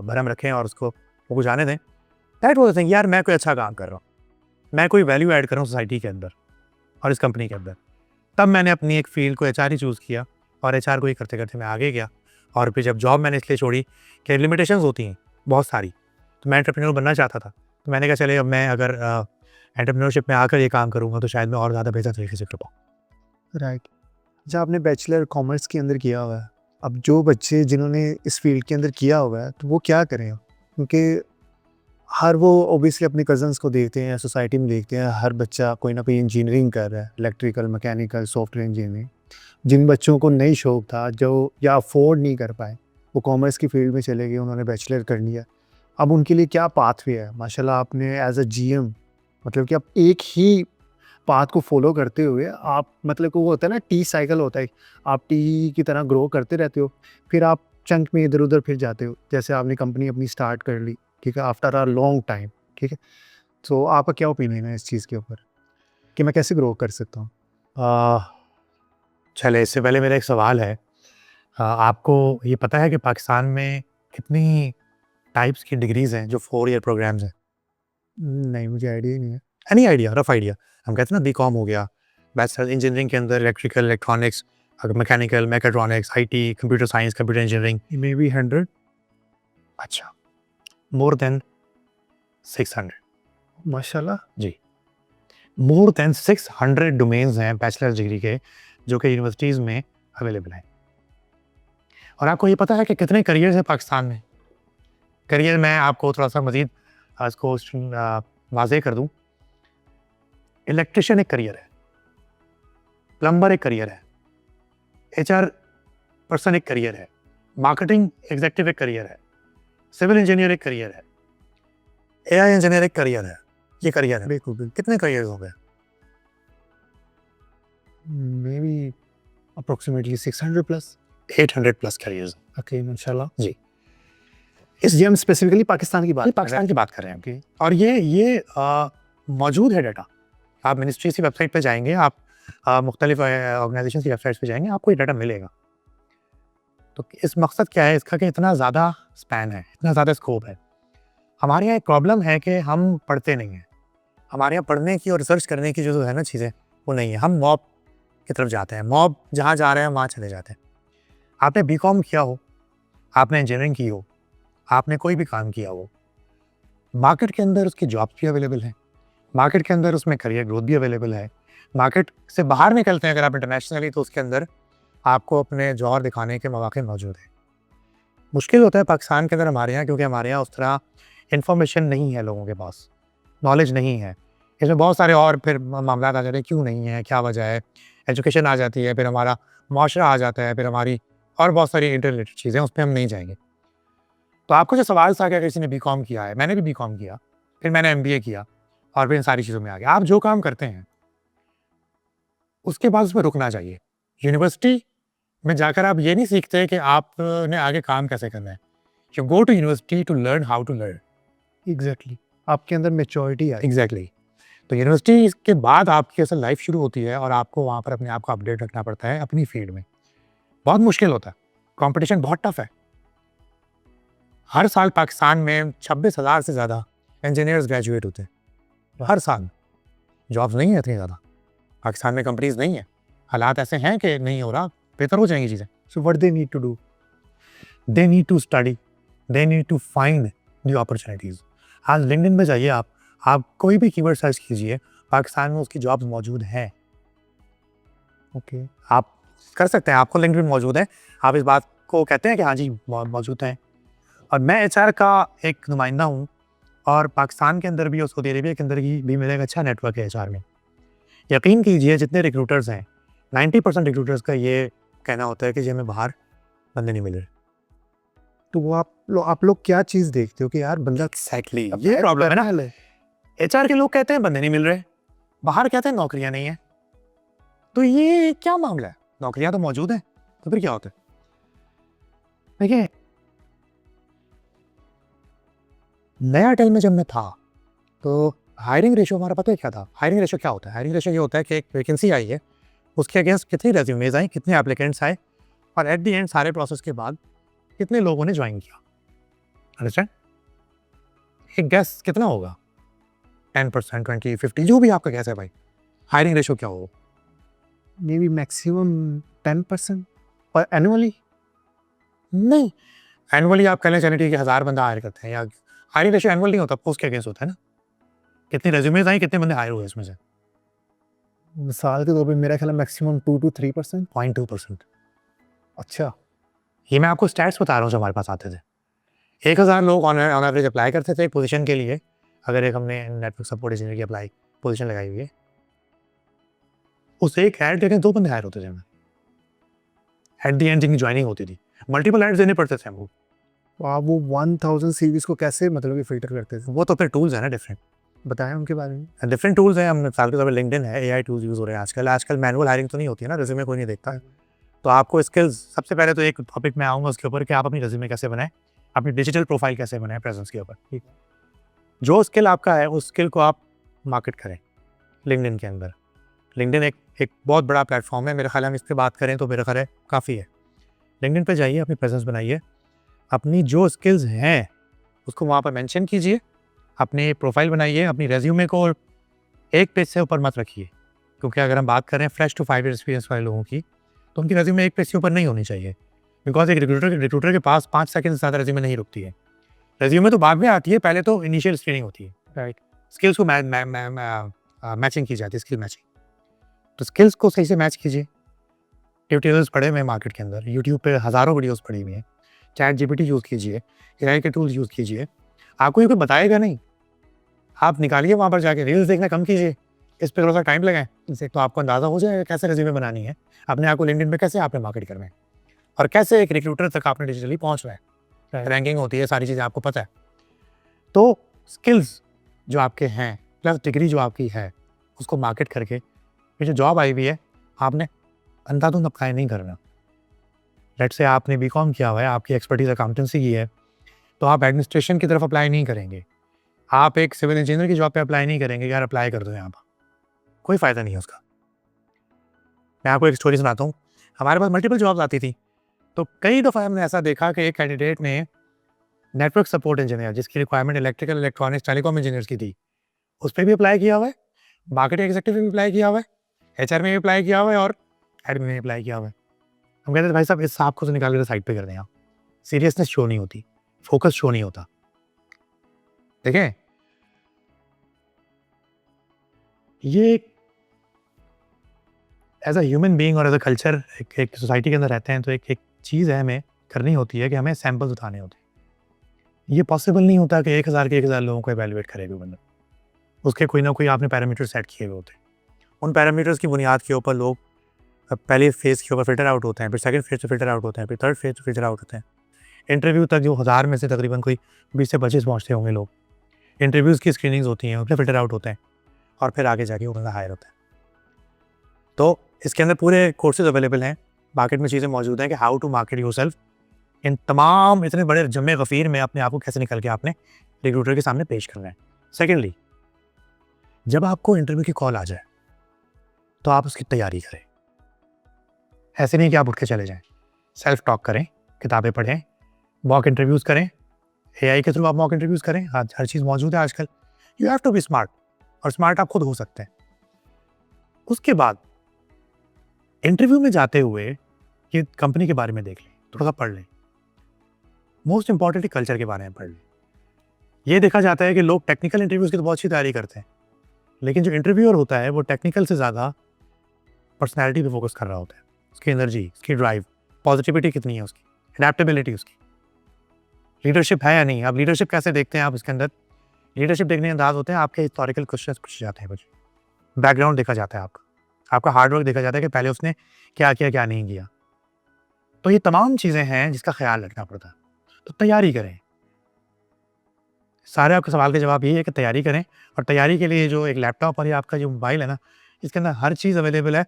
S1: भरम रखें और उसको जाने दें। दैट वाज द थिंग, यार मैं कोई अच्छा काम कर रहा हूँ, मैं कोई वैल्यू ऐड कर रहा हूँ सोसाइटी के अंदर और इस कंपनी के अंदर। तब मैंने अपनी एक फील्ड को एचआर ही चूज़ किया और एचआर को ही करते करते मैं आगे गया और फिर जब जॉब मैंने इसलिए छोड़ी कि लिमिटेशंस होती हैं बहुत सारी, तो मैं एंटरप्रेन्योर बनना चाहता था। तो मैंने कहा चले अब मैं अगर एंटरप्रेन्योरशिप में आकर ये काम करूँगा तो शायद मैं और ज़्यादा बेहतर तरीके से कर पाऊँ।
S2: राइट। अच्छा, आपने बैचलर कॉमर्स के अंदर किया हुआ है, अब जो बच्चे जिन्होंने इस फील्ड के अंदर किया हुआ है तो वो क्या करें? क्योंकि हर वो ऑब्वियसली अपने कज़न्स को देखते हैं, सोसाइटी में देखते हैं, हर बच्चा कोई ना कोई इंजीनियरिंग कर रहा है, इलेक्ट्रिकल, मैकेनिकल, सॉफ्टवेयर इंजीनियरिंग। जिन बच्चों को नहीं शौक था, जो या अफोर्ड नहीं कर पाए, वो कॉमर्स की फील्ड में चले गए, उन्होंने बैचलर कर लिया। अब उनके लिए क्या पाथवे है? माशाल्लाह आपने एज अ जीएम, मतलब कि आप एक ही पाथ को फॉलो करते हुए आप, मतलब कि वो होता है ना, टी साइकिल होता है, आप टी की तरह ग्रो करते रहते हो, फिर आप चंक में इधर उधर फिर जाते हो। जैसे आपने कंपनी अपनी स्टार्ट कर ली, ठीक है, आफ्टर अ लॉन्ग टाइम, ठीक है। तो आपका क्या ओपिनियन है इस चीज़ के ऊपर कि मैं कैसे ग्रो कर सकता हूँ?
S1: चले इससे पहले मेरा एक सवाल है, आपको ये पता है कि पाकिस्तान में कितनी टाइप्स की डिग्रीज़ हैं जो 4 ईयर प्रोग्राम्स हैं?
S2: नहीं, मुझे आइडिया ही नहीं है।
S1: Any idea, rough idea? हम कहते हैं ना बीकॉम हो गया, बैचलर इंजीनियरिंग के अंदर electrical, electronics, mechanical, mechatronics, IT, computer science, computer engineering.
S2: May be 100।
S1: अच्छा, मोर देन 600।
S2: माशाल्लाह।
S1: जी, मोर देन 600 डोमेन्स हैं बैचलर डिग्री के जो कि यूनिवर्सिटीज़ में अवेलेबल हैं। और आपको ये पता है कि कितने करियर्स हैं पाकिस्तान में? करियर मैं आपको थोड़ा-सा मज़ीद इसको वाज़ेह कर दूँ। इलेक्ट्रिशियन एक करियर है, प्लम्बर एक करियर है, एचआर पर्सन एक करियर है, मार्केटिंग एग्जीक्यूटिव एक करियर है, सिविल इंजीनियर एक करियर है, एआई इंजीनियर एक करियर है। ये करियर है।
S2: बिल्कुल, बिल्कुल।
S1: कितने करियर हो गए?
S2: May be approximately 600 plus.
S1: 800 plus careers.
S2: Okay, माशाल्लाह।
S1: जी,
S2: इस जी हम स्पेसिफिकली पाकिस्तान की बात
S1: ये
S2: कर रहे
S1: पाकिस्तान
S2: हैं।
S1: की बात कर रहे हैं।
S2: ओके।
S1: और ये मौजूद है डाटा। आप मिनिस्ट्री की वेबसाइट पे जाएंगे, आप मुख्तलिफ ऑर्गेनाइजेशन की वेबसाइट पे जाएंगे, आपको ये डाटा मिलेगा। तो इस मकसद क्या है इसका कि इतना ज़्यादा स्पैन है, इतना ज़्यादा स्कोप है। हमारे यहाँ एक प्रॉब्लम है कि हम पढ़ते नहीं हैं। हमारे यहाँ पढ़ने की और रिसर्च करने की जो है ना चीज़ें, वो नहीं है। हम मॉब की तरफ जाते हैं, मॉब जहाँ जा रहे हैं वहाँ चले जाते हैं। आपने बीकॉम किया हो, आपने इंजीनियरिंग की हो, आपने कोई भी काम किया हो, मार्केट के अंदर उसकी जॉब्स भी अवेलेबल हैं, मार्केट के अंदर उसमें करियर ग्रोथ भी अवेलेबल है। मार्केट से बाहर निकलते हैं अगर आप इंटरनेशनली, तो उसके अंदर आपको अपने जौहर दिखाने के मौके मौजूद हैं। मुश्किल होता है पाकिस्तान के अंदर हमारे यहाँ, क्योंकि हमारे यहाँ उस तरह इन्फॉर्मेशन नहीं है, लोगों के पास नॉलेज नहीं है। इसमें बहुत सारे और फिर मामला आ जाते हैं, क्यों नहीं है, क्या वजह है, एजुकेशन आ जाती है, फिर हमारा मुआशरा आ जाता है, फिर हमारी और बहुत सारी इंटर रिलेटेड चीज़ें, उस पर हम नहीं जाएंगे। तो आपको जो सवाल था कि अगर किसी ने बीकॉम किया है, मैंने भी बीकॉम किया, फिर मैंने एमबीए किया और फिर इन सारी चीज़ों में आ गया। आप जो काम करते हैं उसके बाद उसमें रुकना चाहिए। यूनिवर्सिटी में जाकर आप ये नहीं सीखते कि आपने आगे काम कैसे करना है। You go to university to learn how to learn.
S2: Exactly, आपके अंदर मैच्योरिटी आई।
S1: एग्जैक्टली। तो यूनिवर्सिटी के बाद आपकी असल लाइफ शुरू होती है और आपको वहाँ पर अपने आप को अपडेट रखना पड़ता है अपनी फील्ड में। बहुत मुश्किल होता है, कंपटीशन बहुत टफ है। हर साल पाकिस्तान में 26,000 से ज़्यादा इंजीनियर्स ग्रेजुएट होते हैं हर साल। जॉब्स नहीं है इतनी ज़्यादा पाकिस्तान में, कंपनीज नहीं है, हालात ऐसे हैं कि नहीं हो रहा, बेहतर हो जाएंगी चीज़ें।
S2: So what they need to do?
S1: They need to study, they need to find new opportunities. आज लिंक्डइन में जाइए, आप कोई भी कीवर्ड सर्च कीजिए, पाकिस्तान में उसकी जॉब्स मौजूद हैं।
S2: ओके।
S1: आप कर सकते हैं, आपको लिंक्डइन मौजूद है, आप इस बात को कहते हैं कि हाँ जी मौजूद हैं। और मैं एचआर का एक नुमाइंदा हूँ और पाकिस्तान के अंदर भी और सऊदी अरेबिया के अंदर भी मेरा एक अच्छा नेटवर्क है एचआर में। यकीन कीजिए जितने रिक्रूटर्स हैं, 90% रिक्रूटर्स का ये कहना होता है कि जी हमें बाहर बंदे नहीं मिल रहे।
S2: तो वो आप लोग क्या चीज़ देखते हो कि यार बंदा
S1: एक्जैक्टली, ये प्रॉब्लम है ना। एचआर के लोग कहते हैं बंदे नहीं मिल रहे, बाहर कहते हैं नौकरियां नहीं है। तो ये क्या मामला है? नौकरियां तो मौजूद हैं, तो फिर क्या होता है? देखिए, नया टेल में जब मैं था तो हायरिंग रेशो हमारा पता है क्या था? हायरिंग रेशो क्या होता है? हायरिंग रेशो ये होता है कि एक वैकेंसी आई है, उसके अगेंस्ट कितने रेज्यूमेज आए, कितने एप्लीकेंट्स आए और एट द एंड सारे प्रोसेस के बाद कितने लोगों ने ज्वाइन किया। अंडरस्टैंड? एक गैस कितना होगा? 10%, 20, 50, जो भी आपका गैस है भाई। हायरिंग रेशो क्या होगा?
S2: मे बी मैक्सिमम 10% और एनुअली
S1: नहीं, एनुअली आप कह लें चलें ठीक है 1000 बंदा हायर करते हैं, या हायरिंग रेशियो एनुअल नहीं होता, पोस्ट के अगेंस्ट होता है ना, कितने रेज्यूमेज आई, कितने बंदे हायर हुए इसमें से,
S2: मिसाल के तौर पे मेरा ख्याल है मैक्सिमम 2 to 3%।
S1: 0.2%।
S2: अच्छा,
S1: ये मैं आपको स्टैट्स बता रहा हूँ जो हमारे पास आते थे। 1000 लोग ऑन एवरेज अप्लाई करते थे एक पोजीशन के लिए। अगर एक हमने नेटवर्क सपोर्ट इंजीनियर की अप्लाई पोजीशन लगाई हुई है, उस एक ऐड देखें 2 बंदे हायर होते थे हमें, एट द एंड जिनकी ज्वाइनिंग होती थी। मल्टीपल एड्स देने पड़ते थे हमको।
S2: तो आप वो 1000 सीवीज को कैसे मतलब कि फिल्टर करते थे?
S1: वो तो फिर टूल्स है ना डिफरेंट,
S2: बताएं उनके बारे में।
S1: डिफरेंट टूल्स हैं। हम मिसाल के तौर पर लिंक्डइन है, एआई टूल्स यूज़ हो रहे हैं आजकल। आजकल मैनुअल हायरिंग तो नहीं होती है ना, रिज्यूमे कोई नहीं देखता। तो आपको स्किल्स, सबसे पहले तो एक टॉपिक में आऊँगा उसके ऊपर कि आप अपनी रिज्यूमे कैसे बनाएं, अपनी डिजिटल प्रोफाइल कैसे बनाएं प्रेजेंस के ऊपर। ठीक है, जो स्किल आपका है उस स्किल को आप मार्केट करें लिंक्डइन के अंदर। लिंक्डइन एक बहुत बड़ा प्लेटफॉर्म है, मेरे ख्याल हम इस पर बात करें तो मेरा ख्याल है काफ़ी है। लिंक्डइन पे जाइए, अपनी प्रेजेंस बनाइए, अपनी जो स्किल्स हैं उसको वहाँ पर मेंशन कीजिए, अपनी प्रोफाइल बनाइए। अपनी रेज्यूमे को एक पेज से ऊपर मत रखिए, क्योंकि अगर हम बात करें फ्रेश टू 5 ईयर एक्सपीरियंस वाले लोगों की, तो उनकी रेज्यूमे एक पेज से ऊपर नहीं होनी चाहिए, बिकॉज एक रिक्रूटर के पास 5 सेकंड से ज़्यादा रेज्यूमे नहीं रुकती है। रेज्यूमे तो बाद में आती है, पहले तो इनिशियल स्क्रीनिंग होती है, राइट। स्किल्स को मैचिंग की जाती है, स्किल मैचिंग। तो स्किल्स को सही से मैच कीजिए। ट्यूटोरियल्स पढ़े हुए हैं मार्केट के अंदर, यूट्यूब पे हज़ारों वीडियोस पड़ी हुई हैं। चैट जीपीटी यूज़ कीजिए, एआई के टूल्स यूज़ कीजिए, आपको ये कोई बताएगा नहीं। आप निकालिए वहाँ पर जाके, रील्स देखना कम कीजिए, इस पे थोड़ा सा टाइम लगाएं, इससे तो आपको अंदाज़ा हो जाएगा कैसे रेज्यूमे बनानी है, अपने आप को लिंक्डइन पे कैसे आपने मार्केट करना है, और कैसे एक रिक्रूटर तक आपने डिजिटली पहुँचना है। रैंकिंग होती है, सारी चीज़ें आपको पता है। तो स्किल्स जो आपके हैं प्लस डिग्री जो आपकी है, उसको मार्केट करके ये जो जॉब आई हुई है, आपने अंधाधुंध अप्लाई नहीं करना। लेट से आपने बीकॉम किया हुआ है, आपकी एक्सपर्टीज अकाउंटेंसी की है, तो आप एडमिनिस्ट्रेशन की तरफ अप्लाई नहीं करेंगे। आप एक सिविल इंजीनियर की जॉब पे अप्लाई नहीं करेंगे, यार अप्लाई कर दो यहाँ पर, कोई फ़ायदा नहीं है उसका। मैं आपको एक स्टोरी सुनाता हूँ। हमारे पास मल्टीपल जॉब्स आती थी, तो कई दफ़ा हमने ऐसा देखा कि एक कैंडिडेट ने नेटवर्क सपोर्ट इंजीनियर, जिसकी requirement electrical, electronics, telecom engineers की थी, उस पर भी अप्लाई किया हुआ है, मार्केटिंग एग्जीक्यूटिव में भी अप्लाई किया हुआ है, एचआर में भी अप्लाई किया हुआ है, और एडमिन में अप्लाई किया हुआ है। हम कहते थे भाई साहब इस सांप को तो निकाल कर साइड पे कर दें आप, सीरियसनेस शो नहीं होती, फोकस शो नहीं होता। देखें, ये एज अ ह्यूमन बीइंग और एज अ कल्चर एक सोसाइटी के अंदर रहते हैं, तो एक चीज़ है हमें करनी होती है कि हमें सैंपल्स उठाने होते हैं। ये पॉसिबल नहीं होता कि 1000 लोगों को एवेलुएट करे कोई बंदा, उसके कोई ना कोई आपने पैरामीटर सेट किए हुए होते हैं। उन पैरामीटर्स की बुनियाद के ऊपर लोग पहले फेज़ के ऊपर फिल्टर आउट होते हैं, फिर सेकंड फेज़ पे फिल्टर आउट होते हैं, फिर थर्ड फेज़ पे फिल्टर आउट होते हैं। इंटरव्यू तक जो 1000 में से तकरीबन कोई 20 से 25 पहुँचते होंगे लोग। इंटरव्यूज़ की स्क्रीनिंग्स होती हैं, उसमें फिल्टर आउट होते हैं, और फिर आगे जाके वो बंदा हायर होता है। तो इसके अंदर पूरे कोर्सेज अवेलेबल हैं, मार्केट में चीज़ें मौजूद हैं कि हाउ टू मार्केट योरसेल्फ। इन तमाम इतने बड़े जम्मे गफ़ीर में अपने आप को कैसे निकल के आपने रिक्रूटर के सामने पेश करना है। सेकेंडली, जब आपको इंटरव्यू की कॉल आ जाए तो आप उसकी तैयारी करें। ऐसे नहीं कि आप उठ के चले जाएं, सेल्फ टॉक करें, किताबें पढ़ें, मॉक इंटरव्यूज़ करें, एआई के थ्रू आप मॉक इंटरव्यूज़ करें। हर चीज़ मौजूद है आजकल। You have to be smart, और स्मार्ट आप खुद हो सकते हैं। उसके बाद इंटरव्यू में जाते हुए ये कंपनी के बारे में देख लें, थोड़ा सा पढ़ लें, मोस्ट इंपॉर्टेंटली कल्चर के बारे में पढ़ लें। ये देखा जाता है कि लोग टेक्निकल इंटरव्यूज़ की तो बहुत अच्छी तैयारी करते हैं, लेकिन जो इंटरव्यूअर होता है वो टेक्निकल से ज़्यादा पर्सनैलिटी पे फोकस कर रहा होता है। उसकी एनर्जी, उसकी ड्राइव, पॉजिटिविटी कितनी है उसकी, अडेप्टेबिलिटी उसकी, लीडरशिप है या नहीं। आप लीडरशिप कैसे देखते हैं, आप इसके अंदर लीडरशिप देखने के अंदाज होते हैं, आपके हिस्टोरिकल क्वेश्चन पूछे जाते हैं, कुछ बैकग्राउंड देखा जाता है, आपका हार्डवर्क देखा जाता है कि पहले उसने क्या किया क्या नहीं किया। तो ये तमाम चीज़ें हैं जिसका ख्याल रखना पड़ता है। तो तैयारी करें। सारे आपके सवाल का जवाब यही है कि तैयारी करें, और तैयारी के लिए जो एक लैपटॉप और ये आपका जो मोबाइल है ना, इसके अंदर हर चीज़ अवेलेबल है,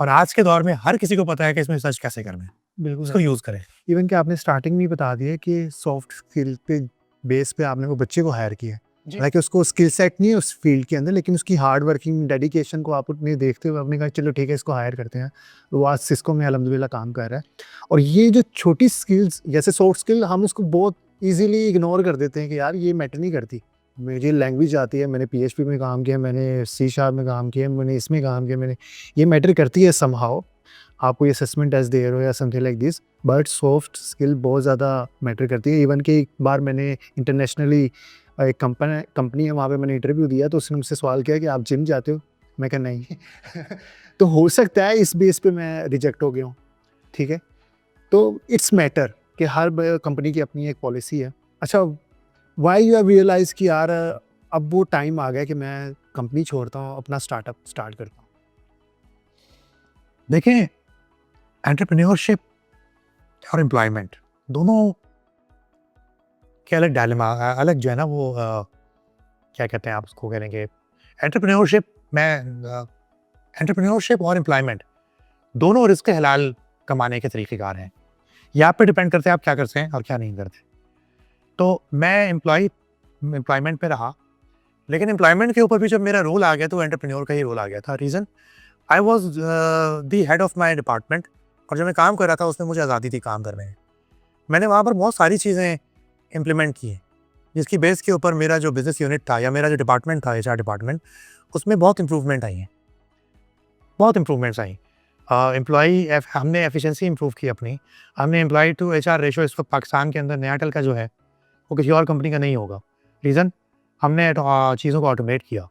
S1: और आज के दौर में हर किसी को पता है कि इसमें सर्च कैसे करना है।
S2: बिल्कुल
S1: उसको यूज़ करें।
S2: इवन कि आपने स्टार्टिंग में ही बता दिया कि सॉफ्ट स्किल पे बेस पे आपने वो बच्चे को हायर किया, हालांकि उसको स्किल सेट नहीं है उस फील्ड के अंदर, लेकिन उसकी हार्ड वर्किंग डेडिकेशन को आपने देखते हुए आपने कहा चलो ठीक है इसको हायर करते हैं। वो आज सिस्को में अल्हम्दुलिल्लाह काम कर रहा है। और ये जो छोटी स्किल्स जैसे सॉफ्ट स्किल, हम उसको बहुत ईजिली इग्नोर कर देते हैं कि यार ये मैटर नहीं करती। मुझे लैंग्वेज आती है, मैंने PHP में काम किया, मैंने C# में काम किया, मैंने इसमें काम किया, मैंने ये मैटर करती है समहाउ। आपको ये असेसमेंट टेस्ट दे रहे हो या something like this, but soft skill बहुत ज़्यादा मैटर करती है। इवन कि एक बार मैंने इंटरनेशनली एक कंपनी है, वहाँ पे मैंने इंटरव्यू दिया, तो उसने मुझसे सवाल किया कि आप जिम जाते हो? मैं कहा नहीं। तो हो सकता है इस बेस पे मैं रिजेक्ट हो गया हूँ, ठीक है। तो इट्स मैटर कि हर कंपनी की अपनी एक पॉलिसी है। अच्छा, वाई यू हैव रियलाइज कि यार अब वो टाइम आ गया कि मैं कंपनी छोड़ता हूँ, अपना स्टार्टअप स्टार्ट करता हूँ?
S1: देखिए, एंटरप्रेन्योरशिप और एम्प्लॉयमेंट दोनों के अलग डायलेमा, अलग जो है ना वो क्या कहते हैं आप उसको कहेंगे, एंटरप्रेन्योरशिप में एंटरप्रेन्योरशिप और एम्प्लॉयमेंट दोनों रिस्क हलाल कमाने के तरीक़ेकार हैं। ये आप पे डिपेंड करते हैं आप क्या करते हैं और क्या नहीं करते। तो मैं एम्प्लॉयमेंट पे रहा, लेकिन एम्प्लॉयमेंट के ऊपर भी जब मेरा रोल आ गया तो एंटरप्रेन्योर का ही रोल आ गया था। Reason, I was the head of my department, और जब मैं काम कर रहा था उसमें मुझे आज़ादी थी काम करने में। मैंने वहाँ पर बहुत सारी चीज़ें इम्प्लीमेंट की हैं, जिसकी बेस के ऊपर मेरा जो बिज़नेस यूनिट था या मेरा जो डिपार्टमेंट था, एचआर डिपार्टमेंट, उसमें बहुत इम्प्रूवमेंट आई हैं, बहुत इम्प्रूवमेंट्स आई। हमने एफिशिएंसी इम्प्रूव की अपनी। हमने एम्प्लॉय टू एचआर रेशो इस वक्त पाकिस्तान के अंदर नयाटेल का जो है वो किसी और कंपनी का नहीं होगा। रीज़न, हमने चीज़ों को ऑटोमेट किया,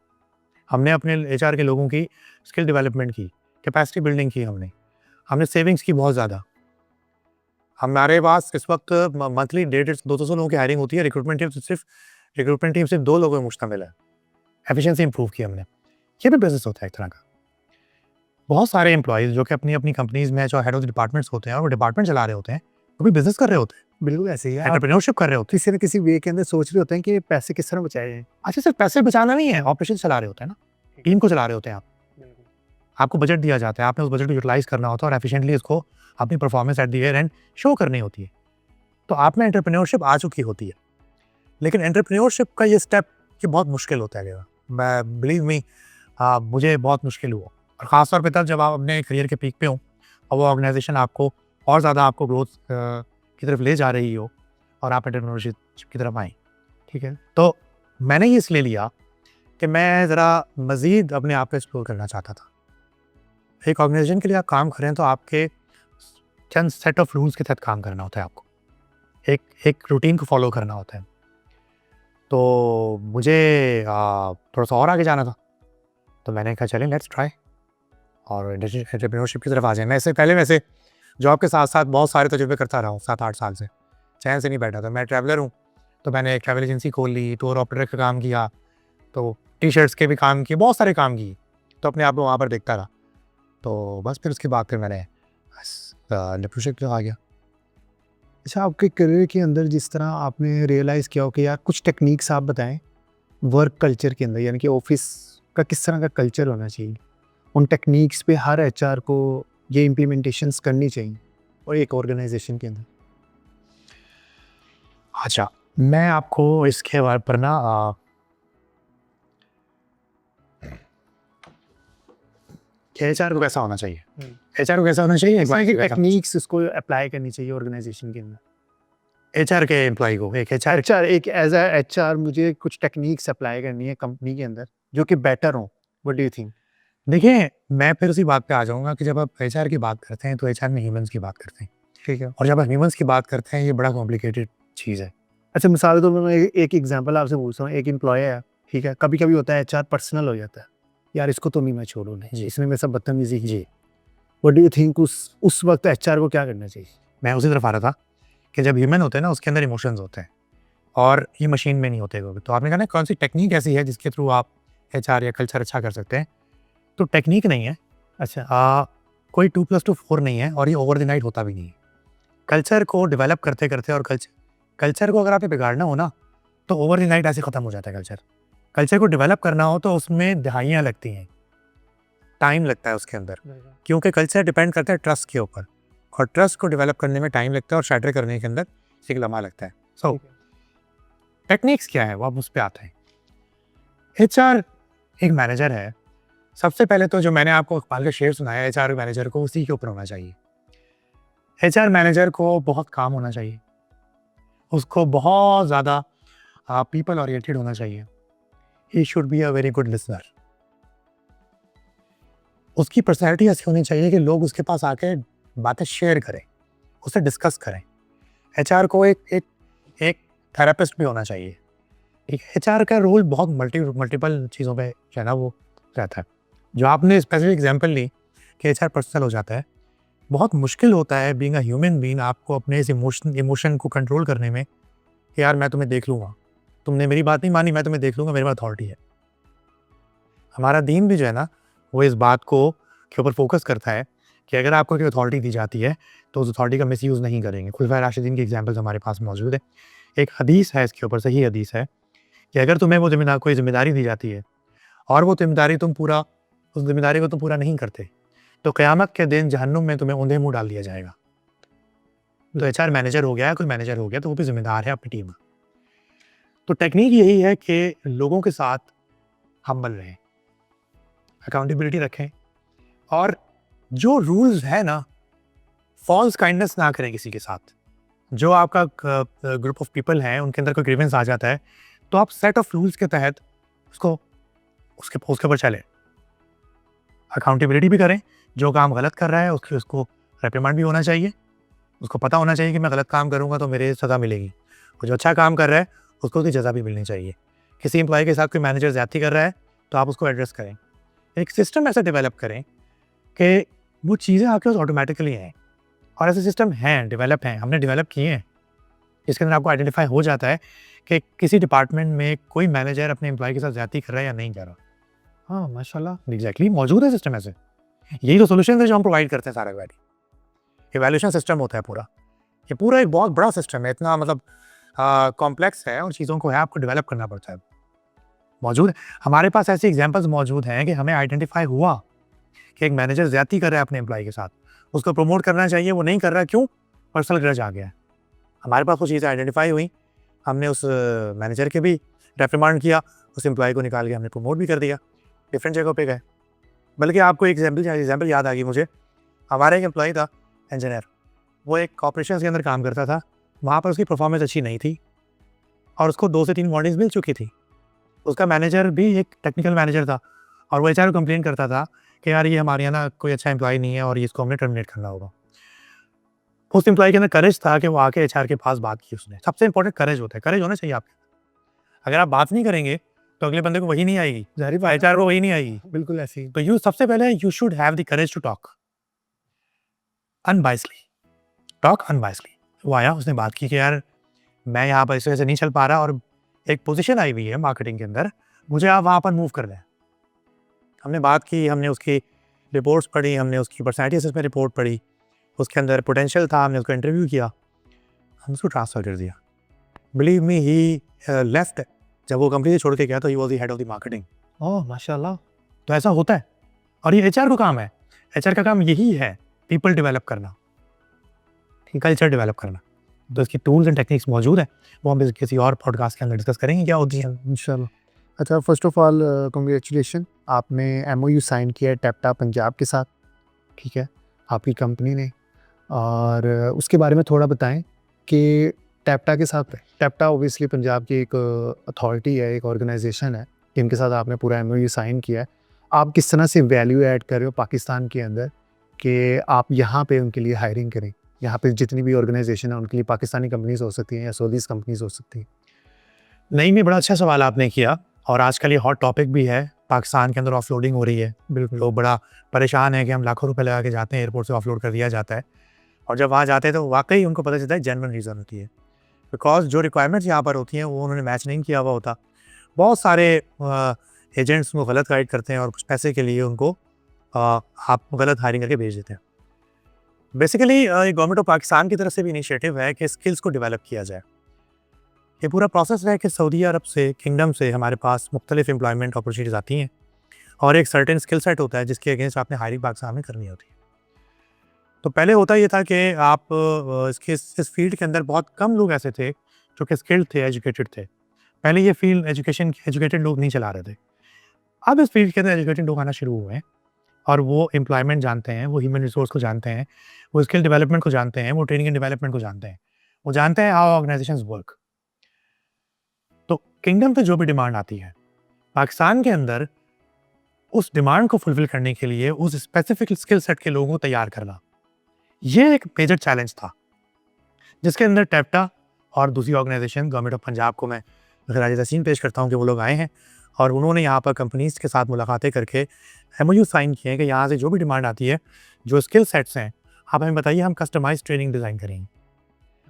S1: हमने अपने एचआर के लोगों की स्किल डेवलपमेंट की, कैपेसिटी बिल्डिंग की, हमने सेविंग्स की बहुत ज़्यादा। हमारे पास इस वक्त मंथली 150-200 लोगों की हायरिंग होती है। रिक्रूटमेंट टीम सिर्फ 2 लोगों में मुश्तमिल है। एफिशिएंसी इंप्रूव की हमने। ये भी बिजनेस होता है एक तरह का। बहुत सारे एम्प्लॉइज जो कि अपनी अपनी कंपनीज में जो हेड ऑफ डिपार्टमेंट्स होते हैं और वो डिपार्टमेंट चला रहे होते हैं, वो भी बिजनेस कर रहे होते हैं,
S2: बिल्कुल ऐसे ही है। आप
S1: एंटरप्रेन्योरशिप कर रहे होते हैं।
S2: किसी न किसी वे के अंदर सोच रहे होते हैं कि पैसे किस तरह बचाए जाएँ।
S1: अच्छा, सिर्फ पैसे बचाना नहीं है, ऑपरेशन चला रहे होते हैं ना, टीम को चला रहे होते हैं आप। आपको बजट दिया जाता है, आपने उस बजट को यूटिलाइज करना होता है और एफिशिएंटली इसको अपनी performance at the year and show करनी होती है। तो आप में एंटरप्रेन्योरशिप आ चुकी होती है, लेकिन एंटरप्रेन्योरशिप का ये स्टेप ये बहुत मुश्किल होता है। मैं बिलीव मी, मुझे बहुत मुश्किल हुआ, और ख़ासतौर पे तब जब आप अपने करियर के पीक पे हो और वो ऑर्गेनाइजेशन आपको और ज़्यादा आपको ग्रोथ की तरफ ले जा रही हो और आप एंटरप्रेन्योरशिप की तरफ आए। ठीक है, तो मैंने ये इसलिए लिया कि मैं ज़रा मज़ीद अपने आप को एक्सप्लोर करना चाहता था। एक ऑर्गेनाइजेशन के लिए आप काम करें तो आपके चंद सेट ऑफ रूल्स के तहत काम करना होता है आपको, एक रूटीन को फॉलो करना होता है। तो मुझे थोड़ा सा और आगे जाना था, तो मैंने कहा चलें लेट्स ट्राई और एंटरप्रेन्योरशिप की तरफ आ जाए। मैं इससे पहले वैसे जॉब के साथ साथ बहुत सारे तजुर्बे करता रहा हूँ, 7-8 साल से चैन से नहीं बैठा था। मैं ट्रैवलर हूँ, तो मैंने एक ट्रैवल एजेंसी खोल ली, टूर ऑपरेटर का काम किया, तो टी-शर्ट्स के भी काम किए, बहुत सारे काम किए, तो अपने आप को वहाँ पर देखता रहा। तो बस फिर उसके बाद फिर मैंने एंटरप्रेन्योरशिप आ गया।
S2: अच्छा, आपके करियर के अंदर जिस तरह आपने रियलाइज़ किया हो कि यार कुछ टेक्निक्स आप बताएँ वर्क कल्चर के अंदर, यानी कि ऑफिस का किस तरह का कल्चर होना चाहिए, उन टेक्निक्स पे हर एचआर को ये इम्प्लीमेंटेशंस करनी चाहिए और एक ऑर्गेनाइजेशन के अंदर।
S1: अच्छा, मैं आपको इसके बारे पर ना एचआर को कैसा होना चाहिए, एचआर को कैसा होना चाहिए,
S2: इस तरह की टेक्निक्स उसको अप्लाई करनी चाहिए ऑर्गेनाइजेशन के अंदर।
S1: एचआर के एम्प्लॉय को एक एचआर
S2: एचआर एक एज अ एचआर मुझे कुछ टेक्निक्स अप्लाई करनी है कंपनी के अंदर जो कि बेटर हो। What do you think?
S1: देखिए, मैं फिर उसी बात पे आ जाऊँगा कि जब आप एचआर की बात करते हैं तो एचआर में ह्यूमन्स की बात करते हैं,
S2: ठीक है।
S1: और जब आप ह्यूमन्स की बात करते हैं ये बड़ा कॉम्प्लिकेटेड चीज़ है।
S2: अच्छा, मिसाल के तौर पर मैं एक एग्जांपल आपसे पूछता हूँ। एक एम्प्लॉय है, ठीक है, कभी-कभी होता है एचआर पर्सनल हो जाता है, यार इसको तो नहीं मैं छोड़ूँ नहीं,
S1: जी।
S2: इसने मेरे साथ बदतमीजी की।
S1: जी,
S2: व्हाट डू यू थिंक उस वक्त एचआर को क्या करना चाहिए?
S1: मैं उसी तरफ आ रहा था कि जब ह्यूमन होते हैं ना उसके अंदर इमोशंस होते हैं और ये मशीन में नहीं होते कभी। तो आपने कहा ना कौन सी टेक्निक ऐसी है जिसके थ्रू आप एचआर या कल्चर अच्छा कर सकते हैं, तो टेक्निक नहीं है।
S2: अच्छा,
S1: कोई 2+2 4 नहीं है और ये ओवर द नाइट होता भी नहीं है। कल्चर को डेवलप करते करते और कल्चर को अगर आपने बिगाड़ना हो ना तो ओवर द नाइट ऐसे ख़त्म हो जाता है। कल्चर को डेवलप करना हो तो उसमें दहाइयाँ लगती हैं, टाइम लगता है उसके अंदर, क्योंकि कल्चर डिपेंड करता है ट्रस्ट के ऊपर, और ट्रस्ट को डेवलप करने में टाइम लगता है और शैटर करने के अंदर एक लम्हा लगता है। सो टेक्निक्स क्या है वो आप उस पर आते हैं। एचआर एक मैनेजर है, सबसे पहले तो जो मैंने आपको इकबाल का शेर सुनाया, एचआर मैनेजर को उसी के ऊपर होना चाहिए। एचआर मैनेजर को बहुत काम होना चाहिए, उसको बहुत ज़्यादा पीपल ओरिएंटेड होना चाहिए। He should be a very good listener. उसकी पर्सनैलिटी ऐसी होनी चाहिए कि लोग उसके पास आके बातें शेयर करें, उससे डिस्कस करें। एचआर को एक थेरेपिस्ट भी होना चाहिए। एक एचआर का रोल बहुत मल्टीपल चीज़ों पे जो है ना वो रहता है। जो आपने स्पेसिफिक एग्जांपल ली कि एचआर पर्सनल हो जाता है, बहुत मुश्किल होता है बीइंग अ ह्यूमन बीइंग आपको अपने इस इमोशन को कंट्रोल करने में कि यार मैं तुम्हें देख लूँगा, तुमने मेरी बात नहीं मानी, मैं तुम्हें देख लूँगा, मेरे पास अथॉरिटी है। हमारा दीन भी जो है ना वो इस बात को के ऊपर फोकस करता है कि अगर आपको कोई अथॉरिटी दी जाती है तो उस अथॉरिटी का मिसयूज़ नहीं करेंगे। खुलफाए राशिदीन की एग्जांपल्स हमारे पास मौजूद है। एक हदीस है इसके ऊपर, सही हदीस है कि अगर तुम्हें वो कोई ज़िम्मेदारी दी जाती है और वो ज़िम्मेदारी उस ज़िम्मेदारी को तुम पूरा नहीं करते, तो क़यामत के दिन जहन्नुम में तुम्हें औंधे मुँह डाल दिया जाएगा। तो एचआर मैनेजर हो गया, कोई मैनेजर हो गया तो वो भी ज़िम्मेदार है अपनी टीम का। तो टेक्नीक यही है कि लोगों के साथ हम्बल रहें, अकाउंटेबिलिटी रखें और जो रूल्स है ना, फॉल्स काइंडनेस ना करें किसी के साथ। जो आपका ग्रुप ऑफ पीपल हैं उनके अंदर कोई ग्रीवेंस आ जाता है तो आप सेट ऑफ रूल्स के तहत उसके ऊपर चलें, अकाउंटेबिलिटी भी करें। जो काम गलत कर रहा है उसको रेप्रिमांड भी होना चाहिए, उसको पता होना चाहिए कि मैं गलत काम करूंगा तो मेरे सज़ा मिलेगी। और जो अच्छा काम कर रहा है उसको उसकी जज़ा भी मिलनी चाहिए। किसी एम्प्लॉय के साथ कोई मैनेजर ज़्यादती कर रहा है तो आप उसको एड्रेस करें। एक सिस्टम ऐसा डेवलप करें कि वो चीज़ें आपके पास ऑटोमेटिकली आएँ। और ऐसे सिस्टम हैं, डेवलप हैं, हमने डेवलप किए हैं। इसके अंदर आपको आइडेंटिफाई हो जाता है कि किसी डिपार्टमेंट में कोई मैनेजर अपने एम्प्लॉय के साथ ज़्यादती कर रहा है या नहीं कर रहा।
S2: हाँ, माशाल्लाह।
S1: एग्जैक्टली मौजूद है सिस्टम ऐसे। यही तो सोल्यूशन है जो हम प्रोवाइड करते हैं सारा वैल्यू इवैल्यूएशन सिस्टम होता है पूरा। ये पूरा एक बहुत बड़ा सिस्टम है, इतना मतलब कॉम्प्लेक्स है और चीज़ों को है आपको डेवलप करना पड़ता है। मौजूद है हमारे पास ऐसी एग्जांपल्स मौजूद हैं कि हमें आइडेंटिफाई हुआ कि एक मैनेजर ज़्यादती कर रहा है अपने एम्प्लॉय के साथ, उसको प्रमोट करना चाहिए, वो नहीं कर रहा, क्यों? पर्सनल ग्रज आ गया है। हमारे पास वो चीज़ें आइडेंटिफाई हुई, हमने उस मैनेजर के भी रेप्रिमांड किया, उस एम्प्लॉय को निकाल के हमने प्रमोट भी कर दिया, डिफरेंट जगहों पे गए। बल्कि आपको एक एग्जाम्पल याद आ गई मुझे। हमारा एक एम्प्लॉय था इंजीनियर, वो एक कॉर्पोरेशन के अंदर काम करता था, वहाँ पर उसकी परफॉर्मेंस अच्छी नहीं थी और उसको 2 से 3 वार्निंग्स मिल चुकी थी। उसका मैनेजर भी एक टेक्निकल मैनेजर था और वो एचआर को कंप्लेन करता था कि यार ये हमारे यहाँ ना कोई अच्छा एम्प्लॉय नहीं है और इसको हमने टर्मिनेट करना होगा। उस एम्प्लॉय के अंदर करेज था कि वो आके एचआर के पास बात की उसने। सबसे इंपॉर्टेंट करेज होता है, करेज होना चाहिए आपके। अगर आप बात नहीं करेंगे तो अगले बंदे को वही नहीं आएगी,
S2: ज़ाहिर बात है।
S1: एचआर को वही नहीं आएगी।
S2: बिल्कुल ऐसे ही।
S1: तो सबसे पहले you should have the courage to talk unbiasedly. वो आया, उसने बात की कि यार मैं यहाँ पर इस वजह से नहीं चल पा रहा और एक पोजीशन आई हुई है मार्केटिंग के अंदर, मुझे आप वहाँ पर मूव कर दें। हमने बात की, हमने उसकी रिपोर्ट्स पढ़ी, हमने उसकी पर्सनैलिटी असेसमेंट रिपोर्ट पढ़ी, उसके अंदर पोटेंशियल था, हमने उसको इंटरव्यू किया, हम उसको ट्रांसफ़र कर दिया। Believe me he left. जब वो कंपनी से छोड़ के गया तो he was the head of the marketing.
S2: Oh माशाल्लाह।
S1: तो ऐसा होता है और ये एचआर का काम है। एचआर का काम यही है, पीपल डेवलप करना, कल्चर डेवलप करना। तो इसकी टूल्स एंड टेक्निक्स मौजूद है, वो हम किसी और पॉडकास्ट के अंदर डिस्कस करेंगे क्या होती है
S2: इंशाल्लाह। अच्छा, फर्स्ट ऑफ ऑल कांग्रेचुलेशन, आपने एमओयू साइन किया है टैप्टा पंजाब के साथ, ठीक है, आपकी कंपनी ने। और उसके बारे में थोड़ा बताएं कि टैप्टा के साथ, टैप्टा ओबियसली पंजाब की एक अथॉरिटी है, एक ऑर्गेनाइजेशन है जिनके साथ आपने पूरा एमओयू साइन किया है। आप किस तरह से वैल्यू ऐड कर रहे हो पाकिस्तान के अंदर कि आप यहाँ पे उनके लिए हायरिंग करें? यहाँ पे जितनी भी ऑर्गेनाइजेशन है उनके लिए पाकिस्तानी कंपनीज हो सकती हैं या सऊदीज कंपनीज हो सकती हैं।
S1: नहीं, में बड़ा अच्छा सवाल आपने किया और आजकल ये हॉट टॉपिक भी है। पाकिस्तान के अंदर ऑफलोडिंग हो रही है,
S2: बिल्कुल।
S1: लोग बड़ा परेशान है कि हम लाखों रुपए लगा के जाते हैं, एयरपोर्ट से ऑफलोड कर दिया जाता है और जब वहाँ जाते हैं तो वाकई उनको पता चलता है जेन्युइन रीज़न होती है, बिकॉज जो रिक्वायरमेंट्स यहाँ पर होती हैं वो उन्होंने मैच नहीं किया हुआ होता। बहुत सारे एजेंट्स उनको गलत गाइड करते हैं और कुछ पैसे के लिए उनको आप गलत हायरिंग करके भेज देते हैं। बेसिकली गवर्नमेंट ऑफ पाकिस्तान की तरफ से भी इनिशिएटिव है कि स्किल्स को डेवलप किया जाए। ये पूरा प्रोसेस है कि सऊदी अरब से, किंगडम से हमारे पास मुख्तलिफ एम्प्लॉयमेंट अपॉर्चुनिटीज़ आती हैं और एक सर्टेन स्किल सेट होता है जिसके अगेंस्ट आपने हायरिंग पाकिस्तान में करनी होती है। तो पहले होता ये था कि आप इस फील्ड के अंदर बहुत कम लोग ऐसे थे जो कि स्किल्ड थे, एजुकेटेड थे। पहले ये फील्ड एजुकेटेड लोग नहीं चला रहे थे। अब इस फील्ड के अंदर एजुकेटेड लोग आना शुरू हुए हैं और वो एम्प्लॉयमेंट जानते हैं, वो ह्यूमन रिसोर्स को जानते हैं, वो स्किल डेवलपमेंट को जानते हैं, वो ट्रेनिंग एंड डेवलपमेंट को जानते हैं, वो जानते हैं हाउ ऑर्गेनाइजेशंस वर्क। तो किंगडम पे जो भी डिमांड आती है, पाकिस्तान के अंदर उस डिमांड को फुलफिल करने के लिए उस स्पेसिफिक स्किल सेट के लोगों को तैयार करना, ये एक मेजर चैलेंज था, जिसके अंदर टैप्टा और दूसरी ऑर्गेनाइजेशन गवर्नमेंट ऑफ पंजाब को मैं खराज तहसीन पेश करता हूँ कि वो लोग आए हैं और उन्होंने यहाँ पर कंपनीज के साथ मुलाकातें करके MOU साइन किए हैं कि यहाँ से जो भी डिमांड आती है, जो स्किल सेट्स हैं, आप हमें बताइए, हम कस्टमाइज ट्रेनिंग डिज़ाइन करेंगे।